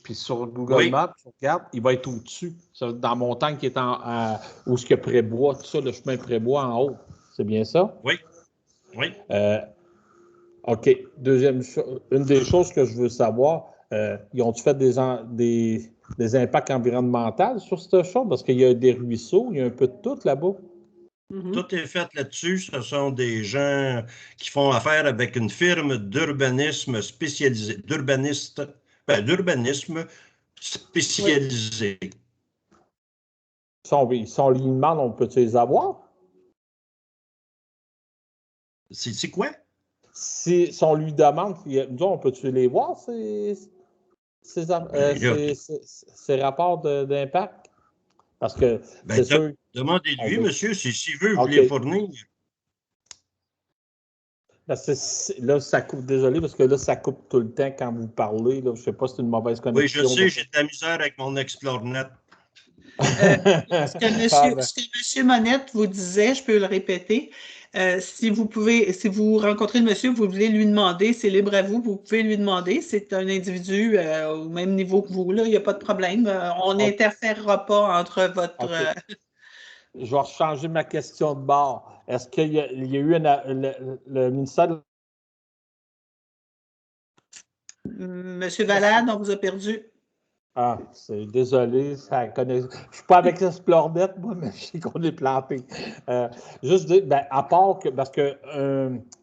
puis sur Google Maps, on regarde, il va être au-dessus. Dans la montagne qui est où ce qu'il y a Prébois, tout ça, le chemin Prébois en haut. C'est bien ça? Oui. OK. Deuxième chose, une des choses que je veux savoir, ils ont-tu fait des impacts environnementaux sur cette chose? Parce qu'il y a des ruisseaux, il y a un peu de tout là-bas. Tout est fait là-dessus. Ce sont des gens qui font affaire avec une firme d'urbanisme spécialisée, d'urbanisme spécialisé. Si on lui demande, on peut les avoir? C'est quoi? Si on lui demande, nous, on peut-tu les voir, ces rapports d'impact? Parce que c'est sûr... Demandez-lui, monsieur, s'il veut vous les fournir. Parce que là, ça coupe, désolé, parce que là, ça coupe tout le temps quand vous parlez. Là. Je ne sais pas si c'est une mauvaise connexion. Oui, je sais, j'ai de la misère avec mon ExploreNet. Ce que M. Monette vous disait, je peux le répéter. Si vous rencontrez le monsieur, vous voulez lui demander, c'est libre à vous, vous pouvez lui demander. C'est un individu au même niveau que vous, là, il n'y a pas de problème. On n'interférera pas entre votre... Je vais changer ma question de bord. Est-ce qu'il y a eu le ministère de... Monsieur Valade, on vous a perdu. Ah, c'est désolé, je ne suis pas avec l'Explorenet, moi, mais je sais qu'on est planté. Juste dire, à part que, parce que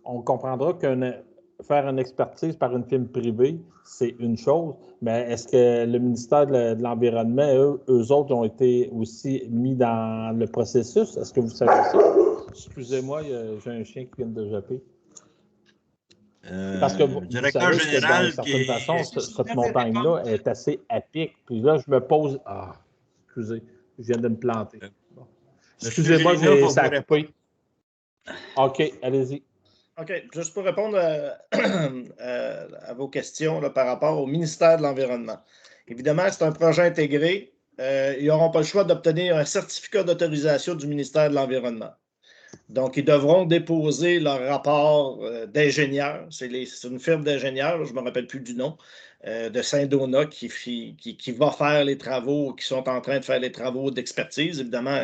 on comprendra que faire une expertise par une firme privée, c'est une chose, mais est-ce que le ministère de l'Environnement, eux autres, ont été aussi mis dans le processus? Est-ce que vous savez ça? Excusez-moi, j'ai un chien qui vient de japper. Parce que le directeur général, d'une certaine façon, cette montagne-là est assez à pic. Puis là, je me pose... Ah, excusez, je viens de me planter. Bon. Excusez-moi, ça a coupé. OK, allez-y. OK, juste pour répondre à vos questions là, par rapport au ministère de l'Environnement. Évidemment, c'est un projet intégré. Ils n'auront pas le choix d'obtenir un certificat d'autorisation du ministère de l'Environnement. Donc, ils devront déposer leur rapport d'ingénieur. C'est une firme d'ingénieurs, je ne me rappelle plus du nom, de Saint-Donat qui va faire les travaux, qui sont en train de faire les travaux d'expertise. Évidemment,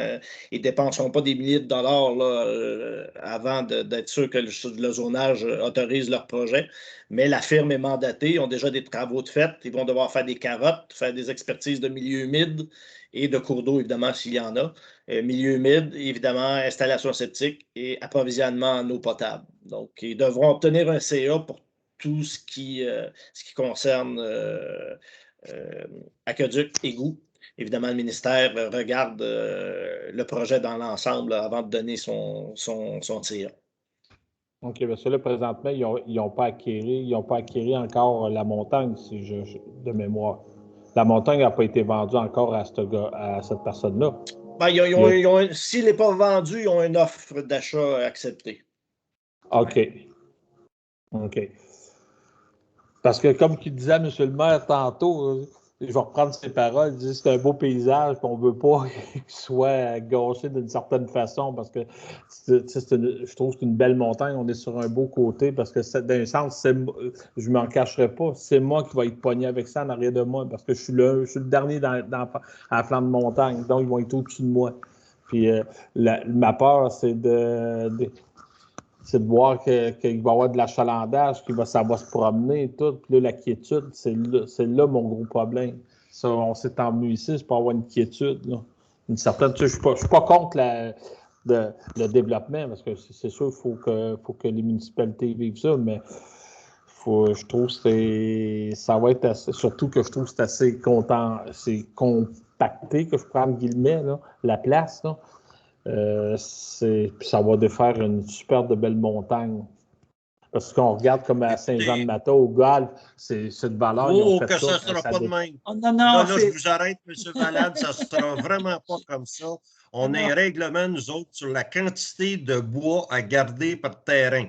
ils ne dépenseront pas des milliers de dollars là, avant d'être sûr que le zonage autorise leur projet. Mais la firme est mandatée, ils ont déjà des travaux de fait. Ils vont devoir faire des carottes, faire des expertises de milieu humide et de cours d'eau, évidemment, s'il y en a. Milieu humide, évidemment, installation septique et approvisionnement en eau potable. Donc, ils devront obtenir un CA pour tout ce qui concerne aqueduc, égout. Évidemment, le ministère regarde le projet dans l'ensemble avant de donner son CA. OK, parce que là, présentement, ils n'ont pas acquis encore la montagne, de mémoire. La montagne n'a pas été vendue encore à cette personne-là. S'il n'est pas vendu, ils ont une offre d'achat acceptée. OK. OK. Parce que, comme tu disait M. le maire tantôt, je vais reprendre ses paroles, il dit c'est un beau paysage, qu'on ne veut pas qu'il soit gâché d'une certaine façon, parce que je trouve que c'est une belle montagne, on est sur un beau côté, parce que d'un sens, je ne m'en cacherai pas, c'est moi qui vais être pogné avec ça en arrière de moi, parce que je suis le dernier à la flanc de montagne, donc ils vont être au-dessus de moi. Puis ma peur, c'est de voir qu'il va y avoir de l'achalandage, ça va se promener et tout. Puis là, la quiétude, c'est là mon gros problème. Ça, on s'est emmené ici, c'est pour avoir une quiétude. Là. Une certaine. Je ne suis pas contre le développement, parce que c'est sûr qu'il faut que les municipalités vivent ça, mais il je trouve que ça va être assez, surtout que je trouve que c'est assez c'est compacté, que je prends entre guillemets, là, la place. Là. Puis ça va défaire une super de belle montagne. Parce qu'on regarde comme à Saint-Jean-de-Mata, au golf, c'est une valeur. Oh, que ça ne sera pas de même. Oh, non, Là, je vous arrête, M. Valade, ça ne sera vraiment pas comme ça. On a un règlement, nous autres, sur la quantité de bois à garder par terrain.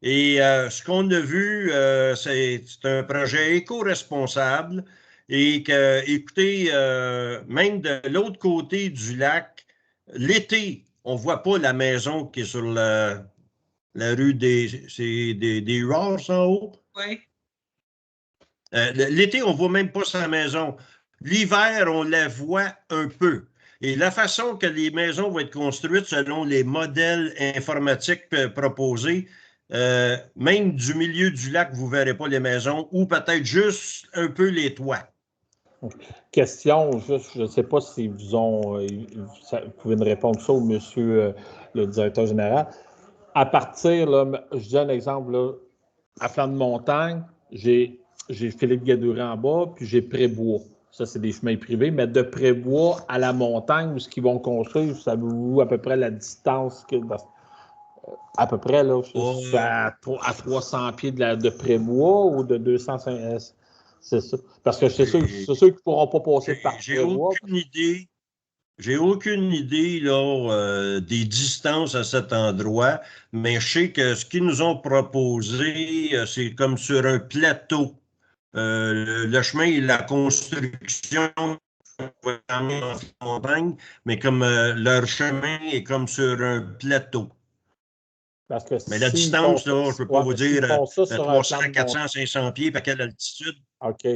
Et ce qu'on a vu, c'est un projet éco-responsable et que, écoutez, même de l'autre côté du lac, l'été, on ne voit pas la maison qui est sur la rue des Huards en haut. Oui. L'été, on ne voit même pas sa maison. L'hiver, on la voit un peu. Et la façon que les maisons vont être construites selon les modèles informatiques proposés, même du milieu du lac, vous ne verrez pas les maisons ou peut-être juste un peu les toits. Question, juste, je ne sais pas si vous pouvez me répondre ça au monsieur le directeur général. À partir, là, je donne un exemple, là, à flanc de montagne, j'ai Philippe Gadoury en bas, puis j'ai Prébois. Ça, c'est des chemins privés, mais de Prébois à la montagne, où ce qu'ils vont construire, savez-vous à peu près la distance à peu près, là, à 300 pieds de Prébois ou de 250. C'est ça. Parce que c'est ceux qui ne pourront pas passer par Prébois. J'ai aucune idée là, des distances à cet endroit, mais je sais que ce qu'ils nous ont proposé, c'est comme sur un plateau. Le chemin et la construction en montagne, mais comme leur chemin est comme sur un plateau. Parce que mais la distance, là, je ne peux pas vous dire 300, 400, 500 pieds, à quelle altitude. OK.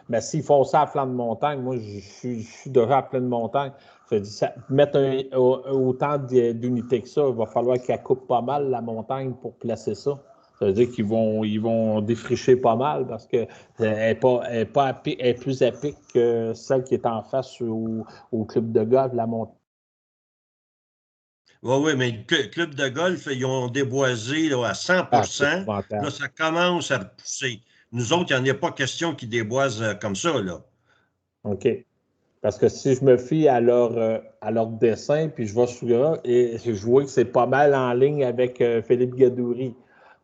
Mais s'ils font ça à flanc de montagne, moi, je suis déjà à pleine montagne. Je dis, mettre autant d'unités que ça, il va falloir qu'ils coupent pas mal la montagne pour placer ça. Ça veut dire qu'ils vont défricher pas mal parce qu'elle est plus à pic que celle qui est en face au club de golf, la montagne. Oui, mais le club de golf, ils ont déboisé là, à 100%. Là, ça commence à repousser. Nous autres, il n'y en a pas question qu'ils déboisent comme ça, là. OK. Parce que si je me fie à leur dessin, puis je vais sur là, et je vois que c'est pas mal en ligne avec Philippe Gadoury.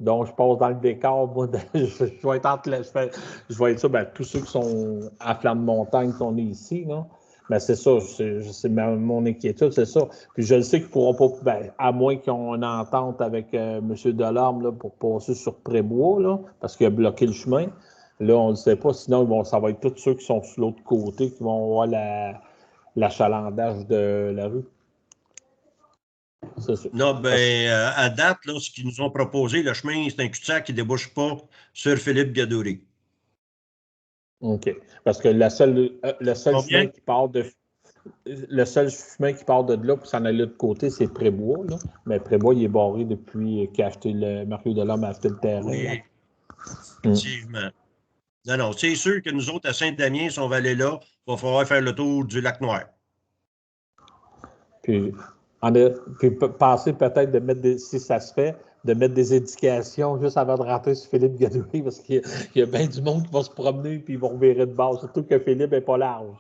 Donc, je passe dans le décor. Moi, je vais être je vais être ça, tous ceux qui sont à flanc de montagne qu'on est ici, là. Ben, c'est ça, c'est mon inquiétude, c'est ça. Puis je le sais qu'ils ne pourront pas, à moins qu'ils aient une entente avec M. Delorme là, pour passer sur Prébois, là, parce qu'il a bloqué le chemin. Là, on ne le sait pas, sinon ça va être tous ceux qui sont sur l'autre côté qui vont avoir l'achalandage de la rue. C'est ça. Non, à date, là, ce qu'ils nous ont proposé, le chemin, c'est un cul-de-sac qui ne débouche pas sur Philippe Gadoury. OK. Parce que le seul chemin qui part de là, puis s'en aller de l'autre côté, c'est Prébois. Là. Mais Prébois, il est barré depuis Mario Delorme a acheté le terrain. Oui, effectivement. Non, c'est sûr que nous autres, à Saint-Damien, si on va aller là, il va falloir faire le tour du Lac-Noir. Puis penser peut-être de mettre, si ça se fait, de mettre des indications juste avant de rentrer sur Philippe Gadoury, parce qu'il y a bien du monde qui va se promener puis ils vont revirer de base, surtout que Philippe n'est pas large.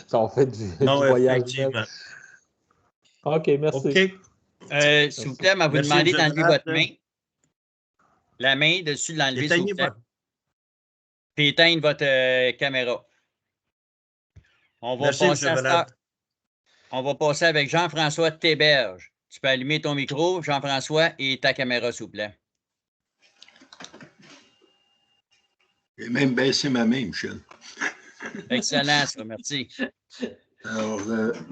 Ça en fait du voyage. Effectivement. OK, merci. OK. S'il vous plaît, vous demander d'enlever votre main. La main dessus, de l'enlever, s'il vous plaît. Puis éteindre votre caméra. On va passer avec Jean-François Théberge. Tu peux allumer ton micro, Jean-François, et ta caméra, s'il vous plaît. J'ai même baissé ma main, Michel. Excellent, ça, merci. Alors,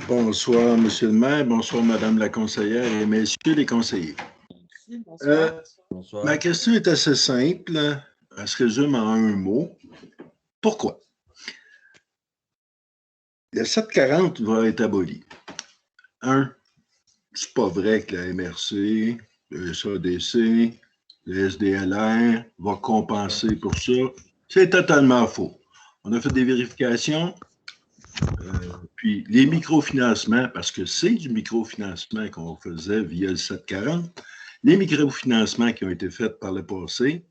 bonsoir, Monsieur le maire, bonsoir, Madame la conseillère et messieurs les conseillers. Bonsoir. Ma question est assez simple. Elle se résume en un mot. Pourquoi? Le 740 va être aboli. C'est pas vrai que la MRC, le SADC, le SDLR va compenser pour ça. C'est totalement faux. On a fait des vérifications. Puis les microfinancements, parce que c'est du microfinancement qu'on faisait via le 740, les microfinancements qui ont été faits par le passé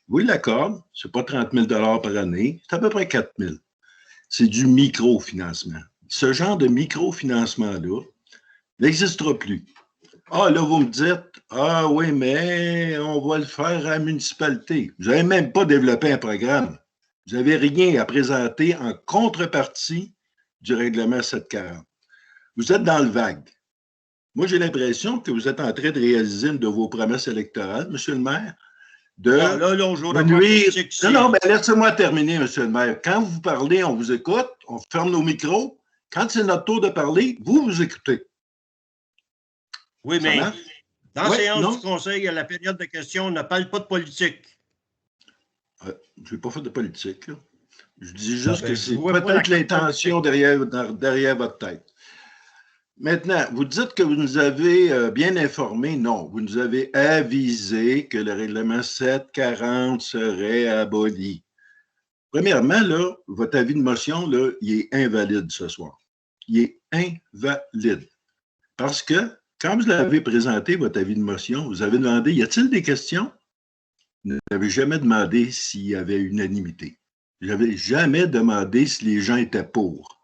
vous l'accorde, ce n'est pas 30 000 par année, c'est à peu près 4 000. C'est du microfinancement. Ce genre de microfinancement-là n'existera plus. Ah, là, vous me dites, ah oui, mais on va le faire à la municipalité. Vous n'avez même pas développé un programme. Vous n'avez rien à présenter en contrepartie du règlement 740. Vous êtes dans le vague. Moi, j'ai l'impression que vous êtes en train de réaliser une de vos promesses électorales, M. le maire, de nuire. Non, mais laissez-moi terminer, M. le maire. Quand vous parlez, on vous écoute, on ferme nos micros. Quand c'est notre tour de parler, vous écoutez. Oui, mais dans la séance du Conseil, à la période de questions, on ne parle pas de politique. Je n'ai pas fait de politique, là. Je dis juste que c'est peut-être l'intention derrière votre tête. Maintenant, vous dites que vous nous avez bien informés. Non, vous nous avez avisé que le règlement 740 serait aboli. Premièrement, là, votre avis de motion, là, il est invalide ce soir. Il est invalide. Parce que, quand vous l'avez présenté, votre avis de motion, vous avez demandé, y a-t-il des questions? Vous n'avez jamais demandé s'il y avait unanimité. Vous n'avez jamais demandé si les gens étaient pour.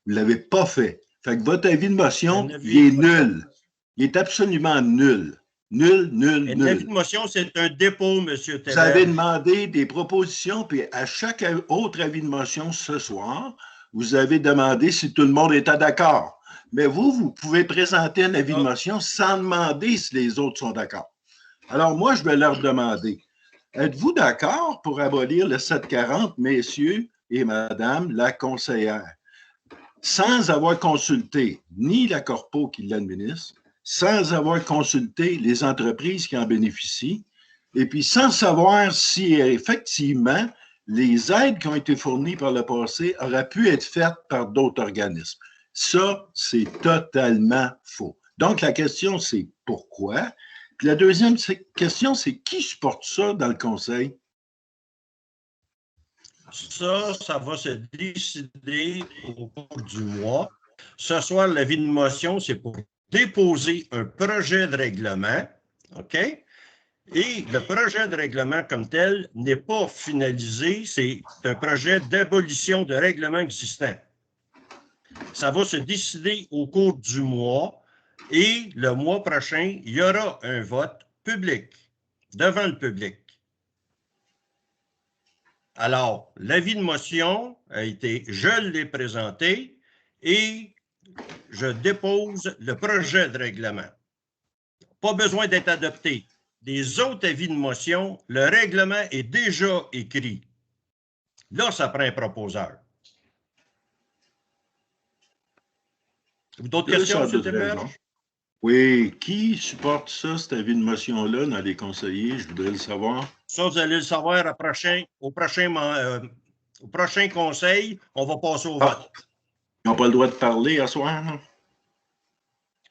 Vous ne l'avez pas fait. Fait que votre avis de motion, il est nul. Il est absolument nul. Nul. L'avis de motion, c'est un dépôt, M. Théberge. Vous avez demandé des propositions, puis à chaque autre avis de motion ce soir, vous avez demandé si tout le monde était d'accord. Mais vous pouvez présenter un avis de motion sans demander si les autres sont d'accord. Alors, moi, je vais leur demander, êtes-vous d'accord pour abolir le 740, messieurs et madame la conseillère, sans avoir consulté ni la corpo qui l'administre, sans avoir consulté les entreprises qui en bénéficient, et puis sans savoir si effectivement les aides qui ont été fournies par le passé auraient pu être faites par d'autres organismes. Ça, c'est totalement faux. Donc, la question, c'est pourquoi? Puis la deuxième question, c'est qui supporte ça dans le Conseil? Ça va se décider au cours du mois. Ce soir, l'avis de motion, c'est pour déposer un projet de règlement, OK? Et le projet de règlement comme tel n'est pas finalisé, c'est un projet d'abolition de règlement existant. Ça va se décider au cours du mois et le mois prochain, il y aura un vote public, devant le public. Alors, l'avis de motion a été, je l'ai présenté et je dépose le projet de règlement. Pas besoin d'être adopté. Des autres avis de motion, le règlement est déjà écrit. Là, ça prend un proposeur. D'autres questions, M. Théberge? Oui. Qui supporte ça, cet avis de motion-là, dans les conseillers? Je voudrais le savoir. Ça, vous allez le savoir au prochain conseil. On va passer au vote. Ils n'ont pas le droit de parler à soir, non?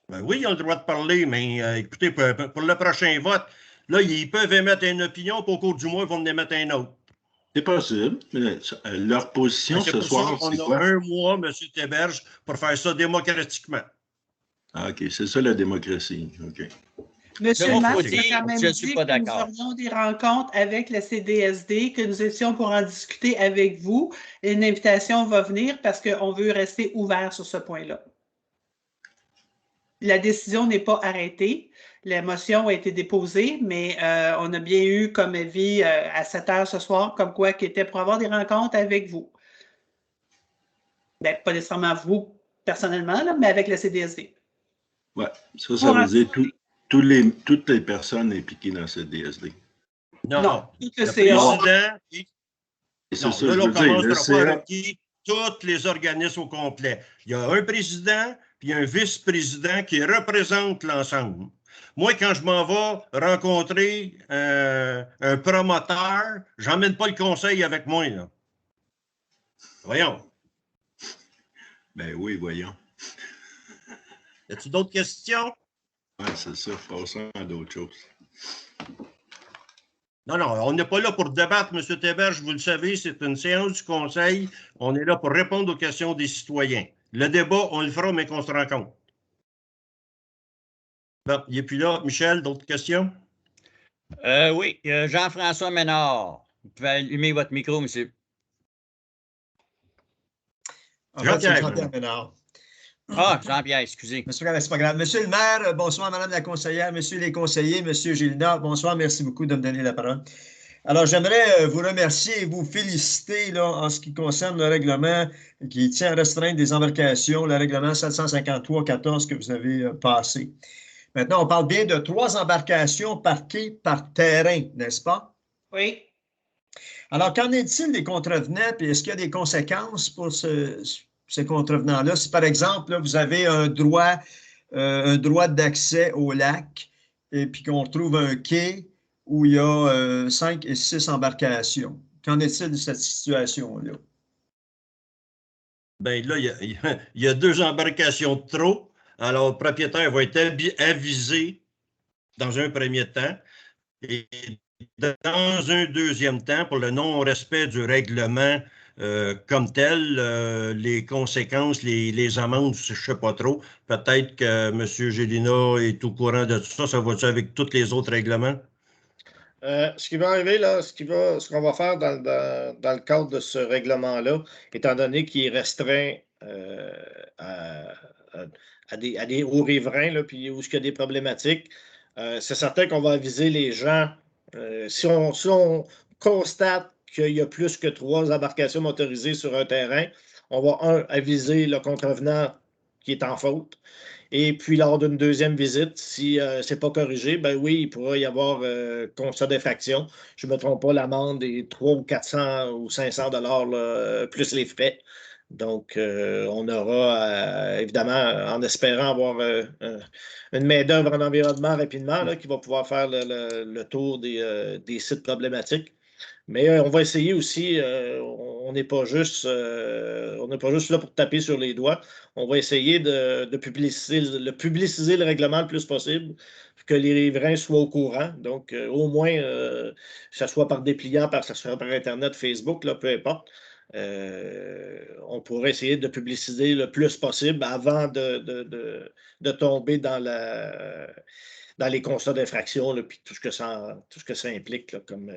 Ben oui, ils ont le droit de parler, mais écoutez, pour le prochain vote, là, ils peuvent émettre une opinion, puis au cours du mois, ils vont en émettre un autre. C'est possible. Mais leur position ce soir, c'est quoi? On a un mois, M. Théberge, pour faire ça démocratiquement. Ah, OK, c'est ça la démocratie. OK. Monsieur le maire, j'ai quand même dit que nous aurions des rencontres avec le CDSD, que nous étions pour en discuter avec vous. Une invitation va venir parce qu'on veut rester ouvert sur ce point-là. La décision n'est pas arrêtée. La motion a été déposée, mais on a bien eu comme avis à 7 heures ce soir, comme quoi qui était pour avoir des rencontres avec vous. Bien, pas nécessairement vous personnellement, là, mais avec le CDSD. Oui, ça veut dire toutes les personnes impliquées dans le CDSD. Non. Le président... là, on commence par voir tous les organismes au complet. Il y a un président puis un vice-président qui représente l'ensemble. Moi, quand je m'en vais rencontrer un promoteur, je n'emmène pas le conseil avec moi, là. Voyons. Ben oui, voyons. Y a-t-il d'autres questions? Oui, c'est ça. Passons à d'autres choses. Non, on n'est pas là pour débattre, M. Théberge, vous le savez, c'est une séance du Conseil. On est là pour répondre aux questions des citoyens. Le débat, on le fera, mais qu'on se rencontre. Bon, il n'est plus là. Michel, d'autres questions? Oui, Jean-François Ménard. Vous pouvez allumer votre micro, monsieur. En fait, c'est Jean-Pierre Ménard. Ah, Jean-Pierre, excusez. Monsieur, c'est pas grave. Monsieur le maire, bonsoir, madame la conseillère, monsieur les conseillers, monsieur Gilda, bonsoir, merci beaucoup de me donner la parole. Alors, j'aimerais vous remercier et vous féliciter là, en ce qui concerne le règlement qui tient à restreindre des embarcations, le règlement 753-14 que vous avez passé. Maintenant, on parle bien de 3 embarcations par quai par terrain, n'est-ce pas? Oui. Alors, qu'en est-il des contrevenants, puis est-ce qu'il y a des conséquences pour ces contrevenants-là? Si, par exemple, là, vous avez un droit d'accès au lac, et puis qu'on trouve un quai où il y a 5 et 6 embarcations. Qu'en est-il de cette situation-là? Bien là, il y a 2 embarcations de trop. Alors, le propriétaire va être avisé dans un premier temps. Et dans un deuxième temps, pour le non-respect du règlement comme tel, les conséquences, les amendes, je ne sais pas trop. Peut-être que M. Gélina est au courant de tout ça. Ça va-tu avec tous les autres règlements? Ce qui va arriver, là, ce qu'on va faire dans le cadre de ce règlement-là, étant donné qu'il est restreint aux riverains, là, puis où il y a des problématiques, c'est certain qu'on va aviser les gens. Si on constate qu'il y a plus que 3 embarcations motorisées sur un terrain, on va, aviser le contrevenant qui est en faute. Et puis, lors d'une deuxième visite, si ce n'est pas corrigé, ben oui, il pourra y avoir constat d'infraction. Je ne me trompe pas, l'amende est 300 ou 400 ou 500 $ plus les frais. Donc, on aura, évidemment, en espérant avoir une main-d'œuvre en environnement rapidement là, qui va pouvoir faire le tour des sites problématiques. Mais on va essayer aussi, on n'est pas juste là pour taper sur les doigts. On va essayer de publiciser le règlement le plus possible, que les riverains soient au courant. Donc, au moins, que ce soit par dépliant, que ce soit par Internet, Facebook, là, peu importe. On pourrait essayer de publiciser le plus possible avant de tomber dans les constats d'infraction, puis tout ce que ça implique là, comme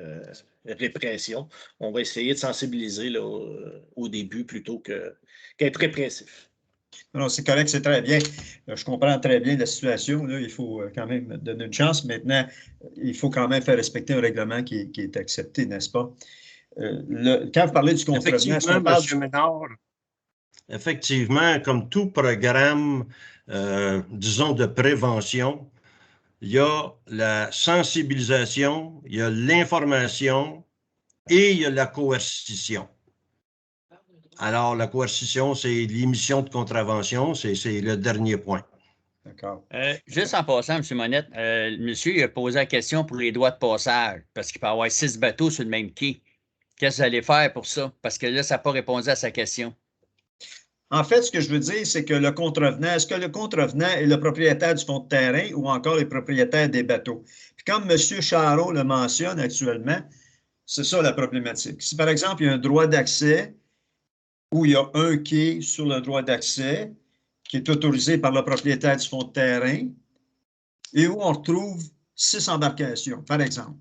répression. On va essayer de sensibiliser là, au début plutôt qu'être répressif. Non, c'est correct, c'est très bien. Je comprends très bien la situation. Là. Il faut quand même donner une chance. Maintenant, il faut quand même faire respecter un règlement qui est accepté, n'est-ce pas? Quand vous parlez du contrevenant, Effectivement, comme tout programme, disons, de prévention, il y a la sensibilisation, il y a l'information et il y a la coercition. Alors, la coercition, c'est l'émission de contravention, c'est le dernier point. D'accord. Juste en passant, M. Monette, monsieur il a posé la question pour les droits de passage, parce qu'il peut y avoir 6 bateaux sur le même quai. Qu'est-ce que vous allez faire pour ça? Parce que là, ça n'a pas répondu à sa question. En fait, ce que je veux dire, c'est que le contrevenant, est-ce que le contrevenant est le propriétaire du fonds de terrain ou encore les propriétaires des bateaux? Puis comme M. Charot le mentionne actuellement, c'est ça la problématique. Si par exemple, il y a un droit d'accès où il y a un quai sur le droit d'accès qui est autorisé par le propriétaire du fonds de terrain et où on retrouve 6 embarcations, par exemple.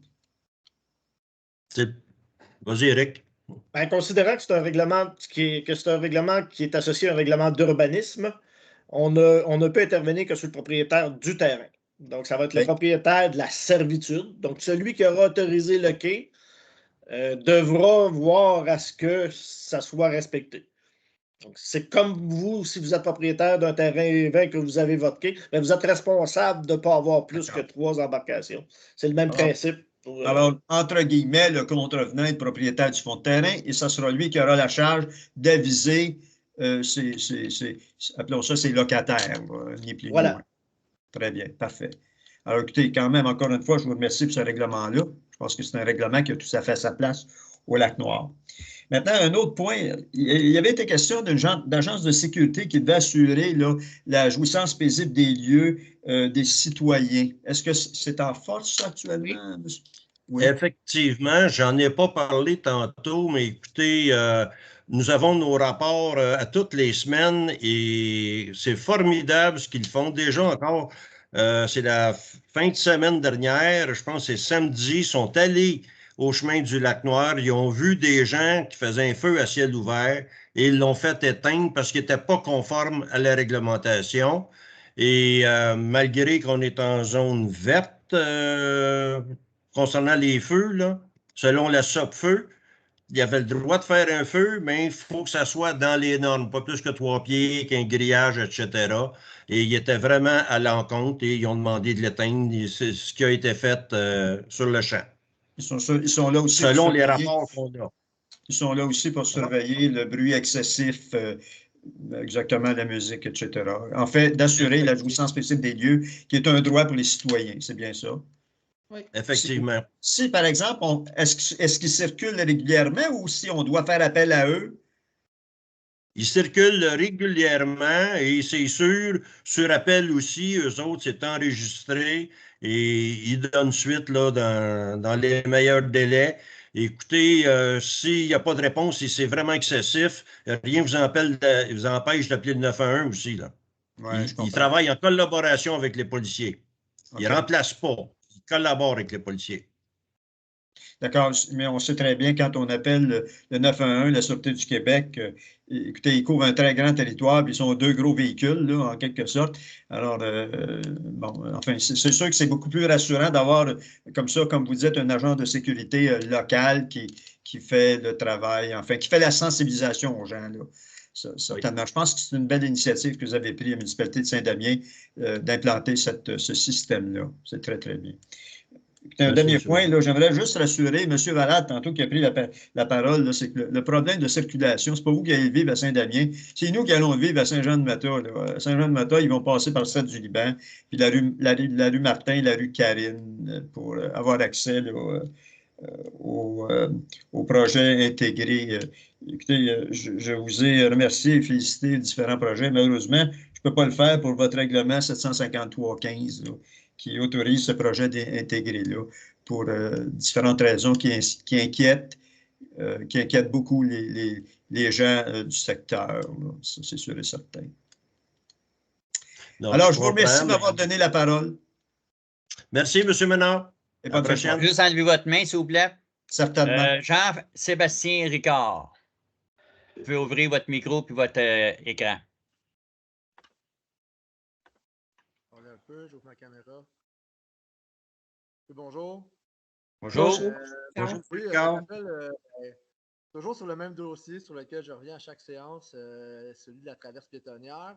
Vas-y, Eric. Ben, considérant que c'est un règlement qui est associé à un règlement d'urbanisme, on ne peut intervenir que sur le propriétaire du terrain. Donc, ça va être le propriétaire de la servitude. Donc, celui qui aura autorisé le quai devra voir à ce que ça soit respecté. Donc, c'est comme vous, si vous êtes propriétaire d'un terrain que vous avez votre quai, ben vous êtes responsable de ne pas avoir plus que 3 embarcations. C'est le même principe. Alors, entre guillemets, le contrevenant est propriétaire du fonds de terrain et ce sera lui qui aura la charge d'aviser appelons ça ses locataires, ni plus ni moins. Très bien, parfait. Alors, écoutez, quand même, encore une fois, je vous remercie pour ce règlement-là. Je pense que c'est un règlement qui a tout à fait sa place au Lac-Noir. Maintenant, un autre point, il y avait été question d'agence de sécurité qui devait assurer là, la jouissance paisible des lieux des citoyens. Est-ce que c'est en force actuellement? Oui. Effectivement, j'en ai pas parlé tantôt, mais écoutez, nous avons nos rapports à toutes les semaines et c'est formidable ce qu'ils font. Déjà encore, c'est la fin de semaine dernière, je pense que c'est samedi, sont allés au chemin du Lac-Noir. Ils ont vu des gens qui faisaient un feu à ciel ouvert et ils l'ont fait éteindre parce qu'ils n'étaient pas conformes à la réglementation. Et malgré qu'on est en zone verte concernant les feux, là, selon la SOPFEU, il avait le droit de faire un feu, mais il faut que ça soit dans les normes, pas plus que 3 pieds, qu'un grillage, etc. Et il était vraiment à l'encontre et ils ont demandé de l'éteindre. C'est ce qui a été fait sur le champ. Ils sont là aussi selon les rapports qu'on a. Ils sont là aussi pour surveiller le bruit excessif, exactement la musique, etc. En fait, d'assurer la jouissance paisible des lieux, qui est un droit pour les citoyens. C'est bien ça? Oui. Effectivement. Si, par exemple, est-ce qu'ils circulent régulièrement ou si on doit faire appel à eux? Ils circulent régulièrement et c'est sûr, sur appel aussi, eux autres, c'est enregistré et ils donnent suite là, dans les meilleurs délais. Écoutez, s'il n'y a pas de réponse, si c'est vraiment excessif, rien ne vous empêche d'appeler le 911 aussi. Là. Ouais, ils travaillent en collaboration avec les policiers. Ils ne remplacent pas, ils collaborent avec les policiers. D'accord, mais on sait très bien quand on appelle le 911, la Sûreté du Québec, écoutez, ils couvrent un très grand territoire, puis ils sont deux gros véhicules, là, en quelque sorte. Alors, bon, enfin, c'est sûr que c'est beaucoup plus rassurant d'avoir, comme ça, comme vous dites, un agent de sécurité local qui fait le travail, enfin, qui fait la sensibilisation aux gens, là. Certainement. Oui. Je pense que c'est une belle initiative que vous avez prise à la municipalité de Saint-Damien d'implanter ce système-là. C'est très, très bien. Un dernier point, j'aimerais juste rassurer M. Valade, tantôt qui a pris la parole, c'est que le problème de circulation, ce n'est pas vous qui allez vivre à Saint-Damien, c'est nous qui allons vivre à Saint-Jean-de-Mata. À Saint-Jean-de-Mata, ils vont passer par le stade du Liban, puis la rue Martin, la rue Karine, pour avoir accès là, au projet intégré. Écoutez, je vous ai remercié et félicité les différents projets. Malheureusement, je ne peux pas le faire pour votre règlement 753-15 qui autorise ce projet intégré-là pour différentes raisons qui inquiètent beaucoup les gens du secteur. C'est sûr et certain. Donc, alors, je vous remercie de m'avoir donné la parole. Merci, M. Ménard. Et pas de prochaine. Juste enlever votre main, s'il vous plaît. Certainement. Jean-Sébastien Ricard. Vous pouvez ouvrir votre micro puis votre écran. Attendez un peu, j'ouvre ma caméra. Bonjour. Bonjour. Bonjour. Oui, je m'appelle toujours sur le même dossier sur lequel je reviens à chaque séance, celui de la traverse piétonnière.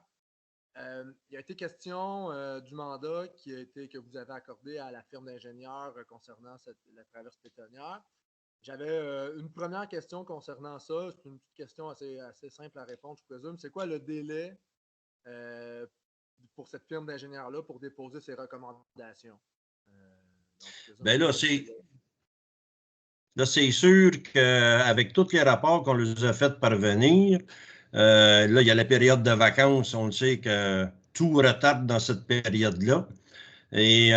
Il a été question du mandat que vous avez accordé à la firme d'ingénieurs concernant la traverse piétonnière. J'avais une première question concernant ça. C'est une petite question assez simple à répondre, je présume. C'est quoi le délai pour cette firme d'ingénieurs-là pour déposer ses recommandations? Bien là, c'est sûr qu'avec tous les rapports qu'on leur a fait parvenir, là, il y a la période de vacances. On le sait que tout retarde dans cette période-là. Et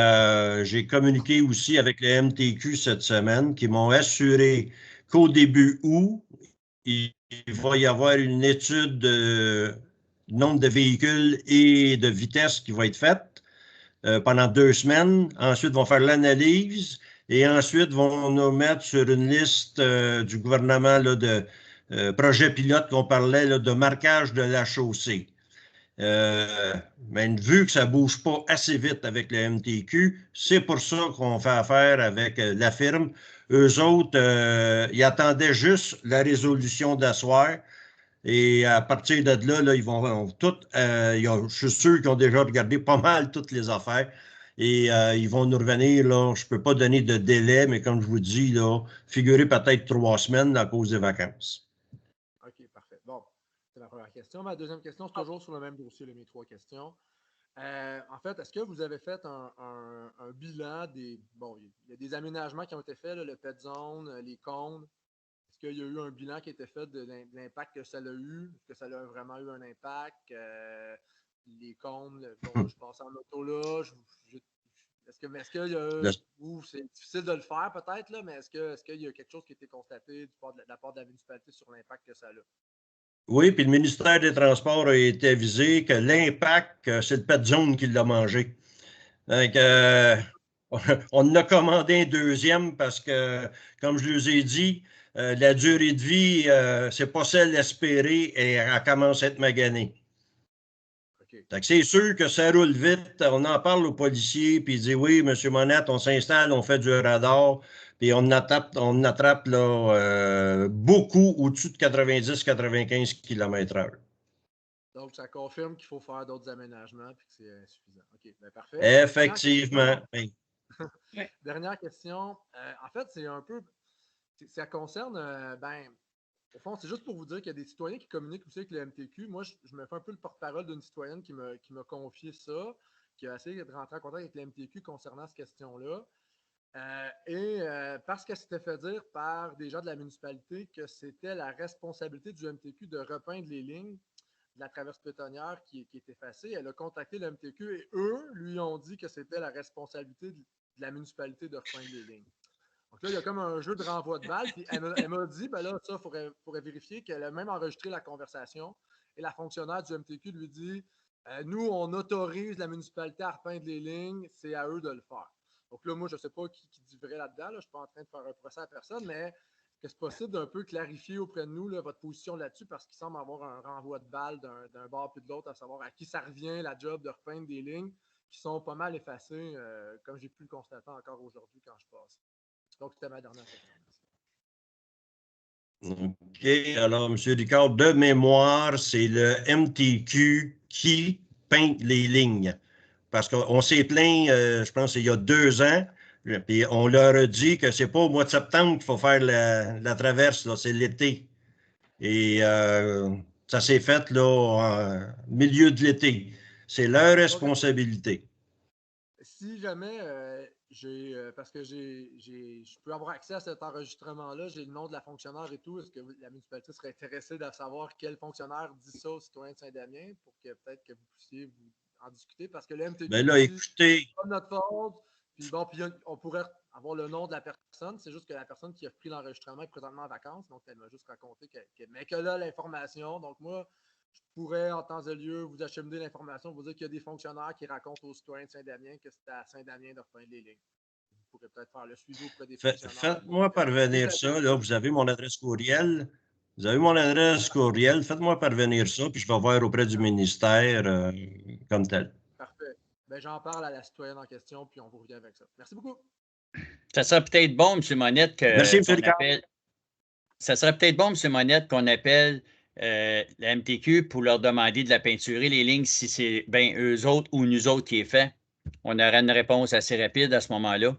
j'ai communiqué aussi avec les MTQ cette semaine qui m'ont assuré qu'au début août, il va y avoir une étude de nombre de véhicules et de vitesse qui va être faite pendant 2 semaines. Ensuite, vont faire l'analyse et ensuite vont nous mettre sur une liste du gouvernement là, de projets pilotes qu'on parlait là, de marquage de la chaussée. Mais vu que ça ne bouge pas assez vite avec le MTQ, c'est pour ça qu'on fait affaire avec la firme. Eux autres, ils attendaient juste la résolution d'asseoir. Et à partir de là, ils vont tout. Je suis sûr qu'ils ont déjà regardé pas mal toutes les affaires. Et ils vont nous revenir. Là, je ne peux pas donner de délai, mais comme je vous dis, là, figurez peut-être 3 semaines à cause des vacances. OK, parfait. Bon, c'est la première question. Ma deuxième question, c'est toujours sur le même dossier, mes 3 questions. En fait, est-ce que vous avez fait un bilan des. Bon, il y a des aménagements qui ont été faits, là, le pet zone, les cônes. Est-ce qu'il y a eu un bilan qui a été fait de l'impact que ça a eu? Est-ce que ça a vraiment eu un impact? Les cônes, bon, je pense en auto là. Est-ce qu'il y a. C'est difficile de le faire peut-être, là, mais est-ce qu'il y a quelque chose qui a été constaté de la part de la municipalité sur l'impact que ça a? Oui, puis le ministère des Transports a été avisé que l'impact, c'est le pet zone qui l'a mangé. Donc, on en a commandé un deuxième parce que, comme je vous ai dit, la durée de vie, c'est pas celle espérée et elle commence à être maganée. OK. C'est sûr que ça roule vite. On en parle aux policiers, puis ils disent oui, M. Monette, on s'installe, on fait du radar, puis on attrape là, beaucoup au-dessus de 90-95 km/h. Donc, ça confirme qu'il faut faire d'autres aménagements et que c'est insuffisant. OK, bien, parfait. Effectivement. Dernière question. En fait, c'est un peu. Ça concerne. Au fond, c'est juste pour vous dire qu'il y a des citoyens qui communiquent aussi avec le MTQ. Moi, je me fais un peu le porte-parole d'une citoyenne qui m'a confié ça, qui a essayé de rentrer en contact avec le MTQ concernant cette question-là. Parce qu'elle s'était fait dire par des gens de la municipalité que c'était la responsabilité du MTQ de repeindre les lignes de la traverse pétonnière qui est effacée. Elle a contacté le MTQ et eux lui ont dit que c'était la responsabilité de la municipalité de repeindre les lignes. Donc là, il y a comme un jeu de renvoi de balle. Puis elle m'a dit, ben là, ça, il faudrait vérifier qu'elle a même enregistré la conversation. Et la fonctionnaire du MTQ lui dit, nous, on autorise la municipalité à repeindre les lignes, c'est à eux de le faire. Donc là, moi, je ne sais pas qui dit vrai là-dedans. Là. Je ne suis pas en train de faire un procès à personne, mais est-ce que c'est possible d'un peu clarifier auprès de nous là, votre position là-dessus parce qu'il semble avoir un renvoi de balle d'un bord puis de l'autre, à savoir à qui ça revient la job de repeindre des lignes qui sont pas mal effacées, comme j'ai pu le constater encore aujourd'hui quand je passe. Donc, c'était ma dernière question. OK. Alors, M. Ricard, de mémoire, c'est le MTQ qui peint les lignes. Parce qu'on s'est plaint, je pense, il y a 2 ans, puis on leur a dit que c'est pas au mois de septembre qu'il faut faire la traverse, c'est l'été. Et ça s'est fait là, en milieu de l'été. C'est leur responsabilité. Si jamais parce que je peux avoir accès à cet enregistrement-là, j'ai le nom de la fonctionnaire et tout, est-ce que la municipalité serait intéressée de savoir quel fonctionnaire dit ça aux citoyens de Saint-Damien pour que peut-être que vous puissiez vous en discuter? Parce que le MTQ ben là, écoutez, c'est pas notre faute. Puis bon, puis on pourrait avoir le nom de la personne. C'est juste que la personne qui a pris l'enregistrement est présentement en vacances. Donc, elle m'a juste raconté qu'elle a l'information. Donc, moi, je pourrais, en temps et lieu, vous acheminer l'information, vous dire qu'il y a des fonctionnaires qui racontent aux citoyens de Saint-Damien que c'est à Saint-Damien de repeindre les lignes. Vous pourrez peut-être faire le suivi auprès des fonctionnaires. Faites-moi parvenir ça. Là, vous avez mon adresse courriel. Vous avez mon adresse courriel. Faites-moi parvenir ça, puis je vais voir auprès du ministère comme tel. Parfait. Ben, j'en parle à la citoyenne en question, puis on vous revient avec ça. Merci beaucoup. Ça serait peut-être bon, M. Monette, ça serait peut-être bon, M. Monette, qu'on appelle la MTQ pour leur demander de la peinturer les lignes si c'est bien eux autres ou nous autres qui est fait. On aurait une réponse assez rapide à ce moment-là.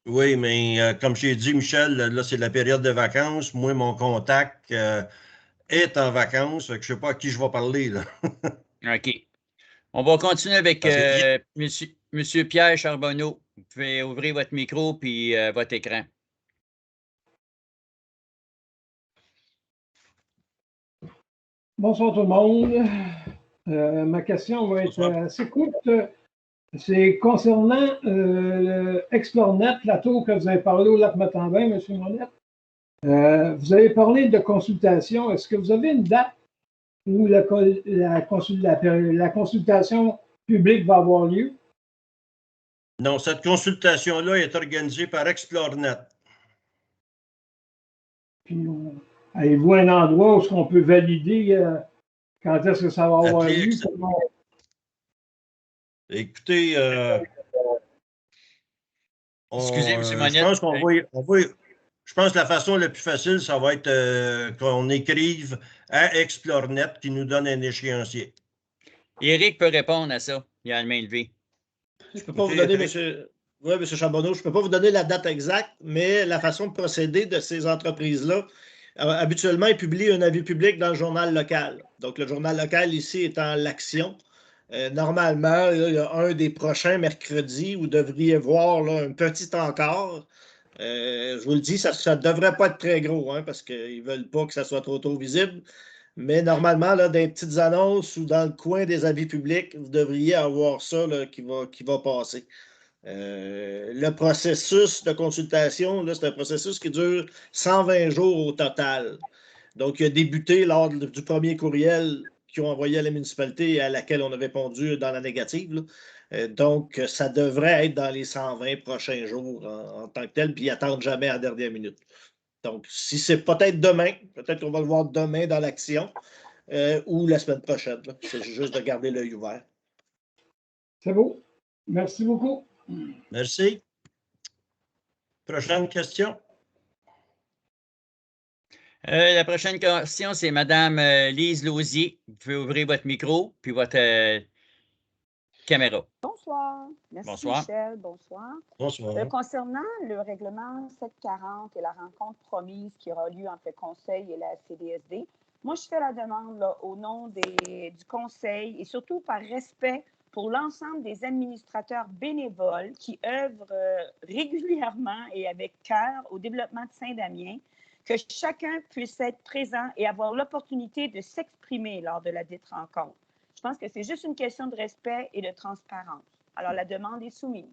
Oui, mais comme j'ai dit, Michel, là, c'est la période de vacances. Moi, mon contact est en vacances. Je ne sais pas à qui je vais parler. Là. OK. On va continuer avec Monsieur Pierre Charbonneau. Vous pouvez ouvrir votre micro puis votre écran. Bonsoir tout le monde. Ma question va être assez courte. C'est concernant Explornet, la tour que vous avez parlé au lac Matambin, M. Monette. Vous avez parlé de consultation. Est-ce que vous avez une date où la consultation publique va avoir lieu? Non, cette consultation-là est organisée par Explornet. Puis, avez-vous un endroit où on peut valider quand est-ce que ça va avoir lieu? Écoutez, excusez, M. Monette. Je pense que la façon la plus facile, ça va être qu'on écrive à Explornet qui nous donne un échéancier. Éric peut répondre à ça. Il a la main levée. Je ne peux pas vous donner, M. Charbonneau, je ne peux pas vous donner la date exacte, mais la façon de procéder de ces entreprises-là, habituellement, ils publient un avis public dans le journal local. Donc, le journal local ici étant l'Action. Normalement, là, il y a un des prochains mercredis où vous devriez voir là, un petit encart. Je vous le dis, ça ne devrait pas être très gros hein, parce qu'ils ne veulent pas que ça soit trop tôt visible. Mais normalement, là, dans les petites annonces ou dans le coin des avis publics, vous devriez avoir ça là, qui va passer. Le processus de consultation, c'est un processus qui dure 120 jours au total. Donc, il a débuté lors du premier courriel qu'ils ont envoyé à la municipalité et à laquelle on a répondu dans la négative. Donc, ça devrait être dans les 120 prochains jours en tant que tel, puis ils n'attendent jamais à la dernière minute. Donc, si c'est peut-être demain, peut-être qu'on va le voir demain dans l'action ou la semaine prochaine. C'est juste de garder l'œil ouvert. C'est beau. Merci beaucoup. Merci. Prochaine question. La prochaine question, c'est Mme Lise Lausier. Vous pouvez ouvrir votre micro puis votre caméra. Bonsoir. Merci, Bonsoir. Michel. Bonsoir. Bonsoir. Concernant le règlement 740 et la rencontre promise qui aura lieu entre le Conseil et la CDSD, moi, je fais la demande là, au nom du Conseil et surtout par respect pour l'ensemble des administrateurs bénévoles qui œuvrent régulièrement et avec cœur au développement de Saint-Damien, que chacun puisse être présent et avoir l'opportunité de s'exprimer lors de la dite rencontre. Je pense que c'est juste une question de respect et de transparence. Alors, la demande est soumise.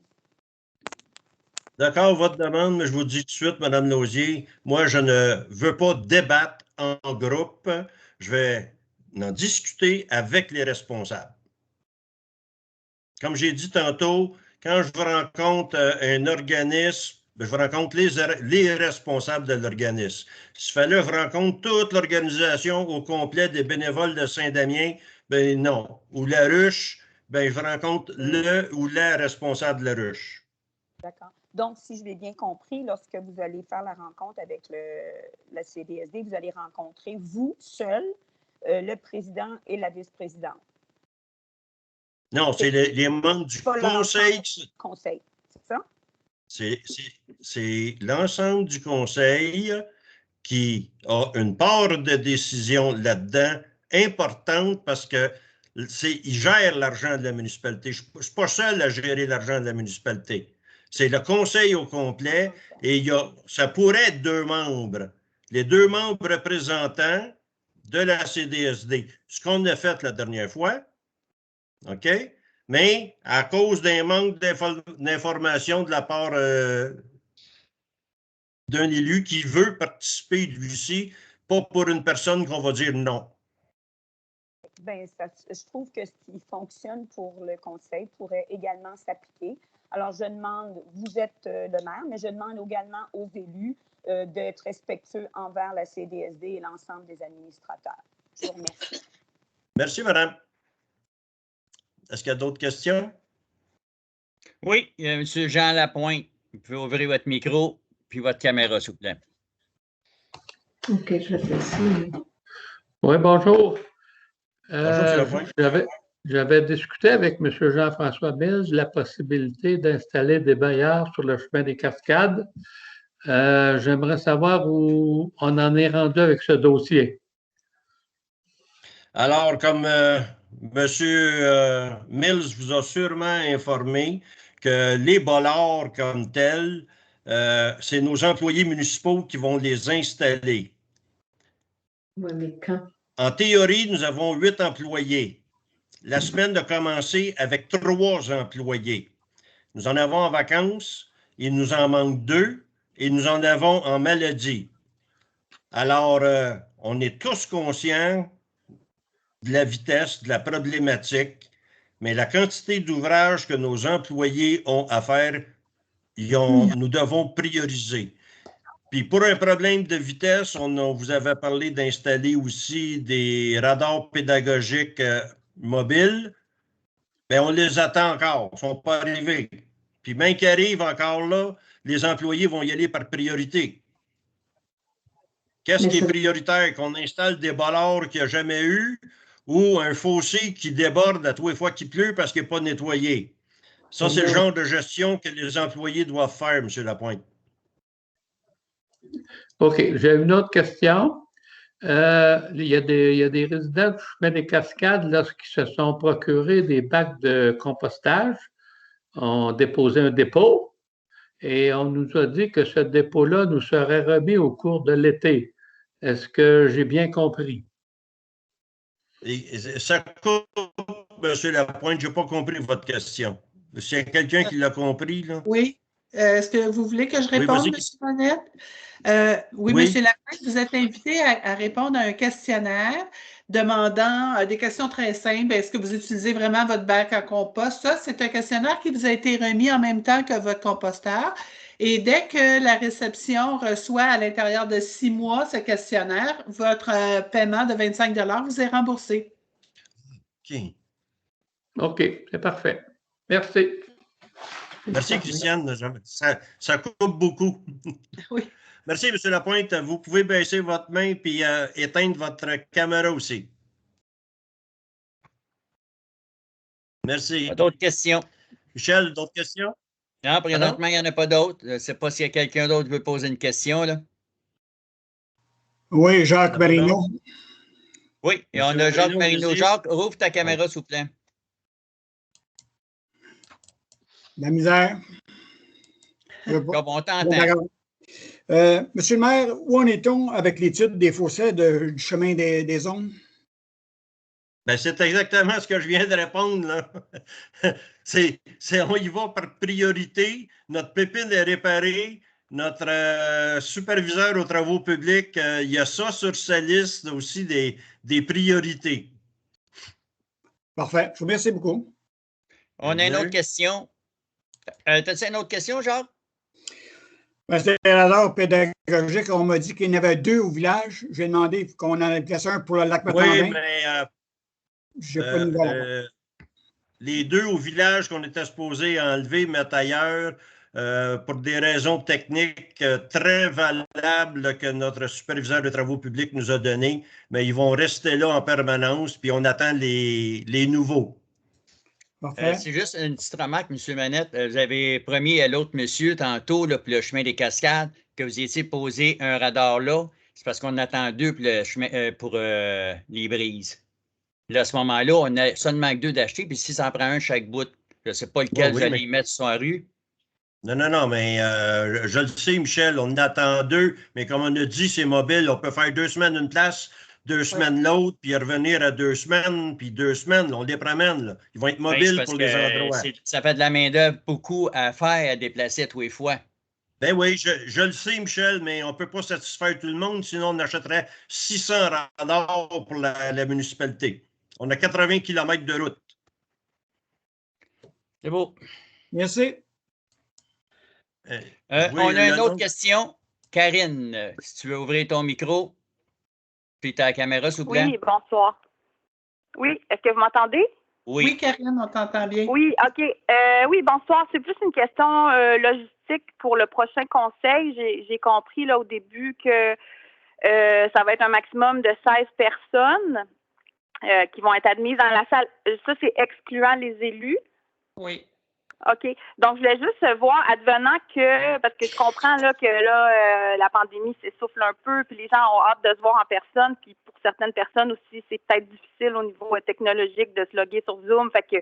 D'accord, votre demande, mais je vous dis tout de suite, Mme Lausier, moi, je ne veux pas débattre en groupe. Je vais en discuter avec les responsables. Comme j'ai dit tantôt, quand je rencontre un organisme, je rencontre les responsables de l'organisme. S'il fallait que je rencontre toute l'organisation au complet des bénévoles de Saint-Damien, ben non. Ou la ruche, ben je rencontre le ou la responsable de la ruche. D'accord. Donc, si je l'ai bien compris, lorsque vous allez faire la rencontre avec la CDSD, vous allez rencontrer, vous, seul, le président et la vice-présidente. Non, c'est les membres du conseil. Conseil, c'est ça? C'est l'ensemble du conseil qui a une part de décision là-dedans importante parce que il gère l'argent de la municipalité. Je ne suis pas seul à gérer l'argent de la municipalité. C'est le conseil au complet et ça pourrait être 2 membres. Les 2 membres représentants de la CDSD. Ce qu'on a fait la dernière fois, OK? Mais à cause d'un manque d'information de la part d'un élu qui veut participer lui aussi, pas pour une personne qu'on va dire non. Bien, je trouve que ce qui fonctionne pour le conseil pourrait également s'appliquer. Alors, je demande, vous êtes le maire, mais je demande également aux élus d'être respectueux envers la CDSD et l'ensemble des administrateurs. Je vous remercie. Merci, madame. Est-ce qu'il y a d'autres questions? Oui, M. Jean Lapointe. Vous pouvez ouvrir votre micro puis votre caméra, s'il vous plaît. OK, je vais faire ça. Oui, bonjour. Bonjour, M. J'avais discuté avec M. Jean-François Mills la possibilité d'installer des baillards sur le chemin des Cascades. J'aimerais savoir où on en est rendu avec ce dossier. Alors, comme M. Mills vous a sûrement informé que les bollards comme tels, c'est nos employés municipaux qui vont les installer. Oui, mais quand? En théorie, nous avons 8 employés. La semaine a commencé avec 3 employés. Nous en avons en vacances, il nous en manque 2 et nous en avons en maladie. Alors, on est tous conscients de la vitesse, de la problématique, mais la quantité d'ouvrages que nos employés ont à faire, nous devons prioriser. Puis pour un problème de vitesse, on vous avait parlé d'installer aussi des radars pédagogiques mobiles. Bien, on les attend encore, ils ne sont pas arrivés. Puis même qu'ils arrivent encore là, les employés vont y aller par priorité. Qu'est-ce qui est prioritaire? Qu'on installe des bollards qu'il n'y a jamais eu ou un fossé qui déborde à tous les fois qu'il pleut parce qu'il n'est pas nettoyé? Ça, c'est le genre de gestion que les employés doivent faire, M. Lapointe. OK. J'ai une autre question. Il y a des résidents du chemin des Cascades qui se sont procurés des bacs de compostage, ont déposé un dépôt et on nous a dit que ce dépôt-là nous serait remis au cours de l'été. Est-ce que j'ai bien compris? Ça coupe, M. Lapointe, je n'ai pas compris votre question. S'il y a quelqu'un qui l'a compris, là. Oui. Est-ce que vous voulez que je réponde, M. Monette? Oui, M. Lapointe, vous êtes invité à répondre à un questionnaire. demandant des questions très simples. Est-ce que vous utilisez vraiment votre bac à compost? Ça, c'est un questionnaire qui vous a été remis en même temps que votre composteur. Et dès que la réception reçoit à l'intérieur de 6 mois ce questionnaire, votre paiement de 25 $ vous est remboursé. OK. OK, c'est parfait. Merci. Merci, Christiane. Ça coupe beaucoup. Oui. Merci, M. Lapointe. Vous pouvez baisser votre main et éteindre votre caméra aussi. Merci. D'autres questions? Michel, d'autres questions? Non, présentement, il n'y en a pas d'autres. Je ne sais pas s'il y a quelqu'un d'autre qui veut poser une question, là. Oui, Jacques Marino. Oui, et on a Jacques Marino. Jacques, rouvre ta caméra, s'il vous plaît. La misère. Comme on t'entend. Monsieur le maire, où en est-on avec l'étude des fossés du chemin des zones? Ben, c'est exactement ce que je viens de répondre, là. On y va par priorité. Notre pépine est réparée. Notre superviseur aux travaux publics, il y a ça sur sa liste aussi des priorités. Parfait. Je vous remercie beaucoup. On a une autre question. T'as-tu une autre question, Jacques? Ben, c'était l'heure pédagogique. On m'a dit qu'il y en avait 2 au village. J'ai demandé qu'on en ait placé un pour le lac Matambin. Oui, mais j'ai pas de nouvelles. Les 2 au village qu'on était supposé enlever, mettre ailleurs, pour des raisons techniques très valables que notre superviseur de travaux publics nous a données, mais ils vont rester là en permanence, puis on attend les nouveaux. C'est juste une petite remarque, M. Manette. Vous avez promis à l'autre monsieur tantôt, là, pour le chemin des Cascades, que vous étiez posé un radar là. C'est parce qu'on attend 2 pour, le chemin, pour les brises. Là, à ce moment-là, on a seulement 2 d'acheter, puis si ça en prend un chaque bout, je ne sais pas lequel vous allez mettre sur la rue. Non, mais je le sais, Michel, on en attend 2, mais comme on a dit, c'est mobile, on peut faire 2 semaines une place, 2 semaines l'autre, puis revenir à 2 semaines, puis 2 semaines, on les promène. Là. Ils vont être mobiles pour les endroits. Ça fait de la main-d'œuvre beaucoup à faire, à déplacer à tous les fois. Ben oui, je le sais, Michel, mais on ne peut pas satisfaire tout le monde, sinon on achèterait 600 radars pour la municipalité. On a 80 km de route. C'est beau. Merci. On a une autre question. Karine, si tu veux ouvrir ton micro, puis ta caméra, s'il vous plaît. Oui, bonsoir. Oui, est-ce que vous m'entendez? Oui, Karine, on t'entend bien. Oui, OK. Oui, bonsoir. C'est plus une question logistique pour le prochain conseil. J'ai compris là au début que ça va être un maximum de 16 personnes qui vont être admises dans la salle. Ça, c'est excluant les élus? Oui. OK. Donc, je voulais juste voir, advenant que, parce que je comprends là, que là, la pandémie s'essouffle un peu, puis les gens ont hâte de se voir en personne, puis pour certaines personnes aussi, c'est peut-être difficile au niveau technologique de se loguer sur Zoom. Fait que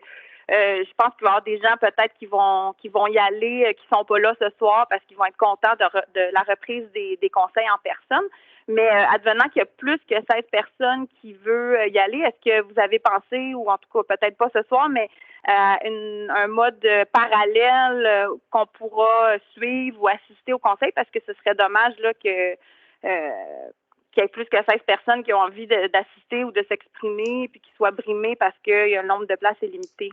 je pense qu'il va y avoir des gens peut-être qui vont y aller, qui sont pas là ce soir parce qu'ils vont être contents de la reprise des conseils en personne. Mais advenant qu'il y a plus que 16 personnes qui veulent y aller, est-ce que vous avez pensé, ou en tout cas peut-être pas ce soir, mais un mode parallèle qu'on pourra suivre ou assister au conseil, parce que ce serait dommage là qu'il y ait plus que 16 personnes qui ont envie d'assister ou de s'exprimer puis qui soient brimées parce que le nombre de places est limité.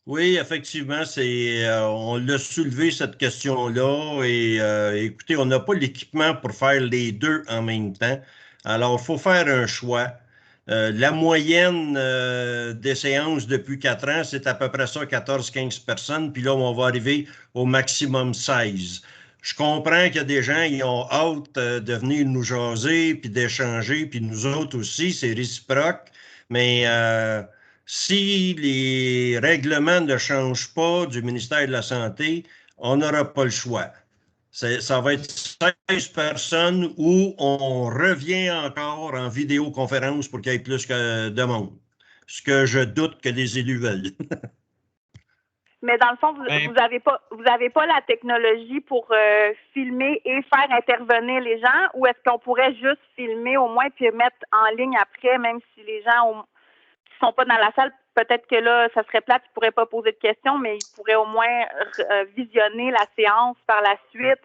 Oui, effectivement, on l'a soulevé, cette question-là. Et écoutez, on n'a pas l'équipement pour faire les 2 en même temps. Alors, il faut faire un choix. La moyenne des séances depuis 4 ans, c'est à peu près ça, 14-15 personnes. Puis là, on va arriver au maximum 16. Je comprends qu'il y a des gens qui ont hâte de venir nous jaser, puis d'échanger, puis nous autres aussi, c'est réciproque. Mais si les règlements ne changent pas du ministère de la Santé, on n'aura pas le choix. Ça va être 16 personnes où on revient encore en vidéoconférence pour qu'il y ait plus de monde. Ce que je doute que les élus veulent. Mais dans le fond, vous avez pas la technologie pour filmer et faire intervenir les gens, ou est-ce qu'on pourrait juste filmer au moins puis mettre en ligne après, même si les gens qui sont pas dans la salle, peut-être que là, ça serait plate, ils pourraient pas poser de questions, mais ils pourraient au moins visionner la séance par la suite.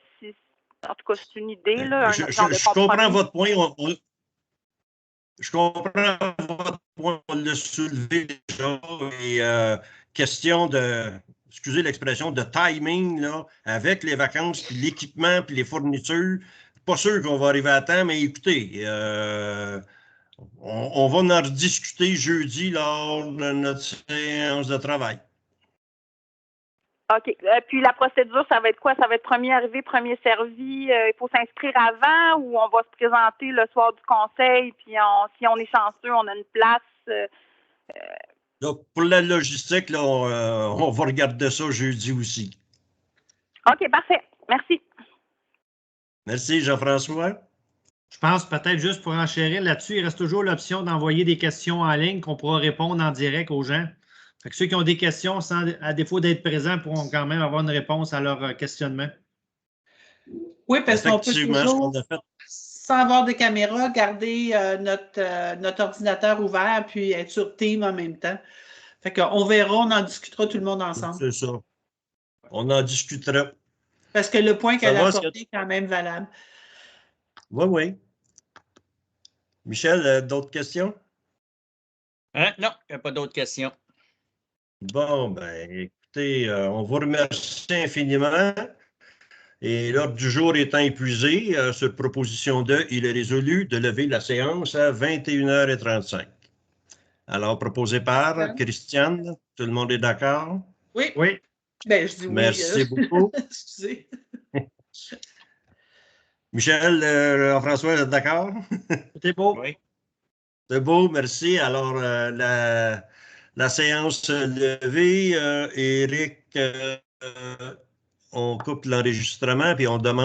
En tout cas, c'est une idée, là. Je comprends votre point. Je comprends votre point, on l'a soulevé déjà, et question de, excusez l'expression, de timing, là, avec les vacances, puis l'équipement, puis les fournitures. Pas sûr qu'on va arriver à temps, mais écoutez, on va en rediscuter jeudi lors de notre séance de travail. OK. Puis la procédure, ça va être quoi? Ça va être premier arrivé, premier servi. Il faut s'inscrire avant ou on va se présenter le soir du conseil, puis si on est chanceux, on a une place. Donc, pour la logistique, là, on va regarder ça jeudi aussi. OK, parfait. Merci. Merci, Jean-François. Je pense peut-être juste pour enchérir là-dessus, il reste toujours l'option d'envoyer des questions en ligne qu'on pourra répondre en direct aux gens. Fait que ceux qui ont des questions, à défaut d'être présents, pourront quand même avoir une réponse à leur questionnement. Oui, parce qu'on peut toujours, sans avoir de caméra, garder notre ordinateur ouvert puis être sur Teams en même temps. Fait qu'on verra, on en discutera tout le monde ensemble. C'est ça. On en discutera. Parce que le point qu'elle a apporté est quand même valable. Oui, oui. Michel, d'autres questions? Non, il n'y a pas d'autres questions. Bon, ben, écoutez, on vous remercie infiniment. Et l'ordre du jour étant épuisé, sur proposition 2, il est résolu de lever la séance à 21h35. Alors, proposé par Christiane, tout le monde est d'accord? Oui. Oui. Ben, je dis oui. Merci beaucoup. Excusez. Michel, Jean-François, êtes d'accord? C'est beau. Oui. C'est beau, merci. Alors, la séance levée. Éric, on coupe l'enregistrement puis on demande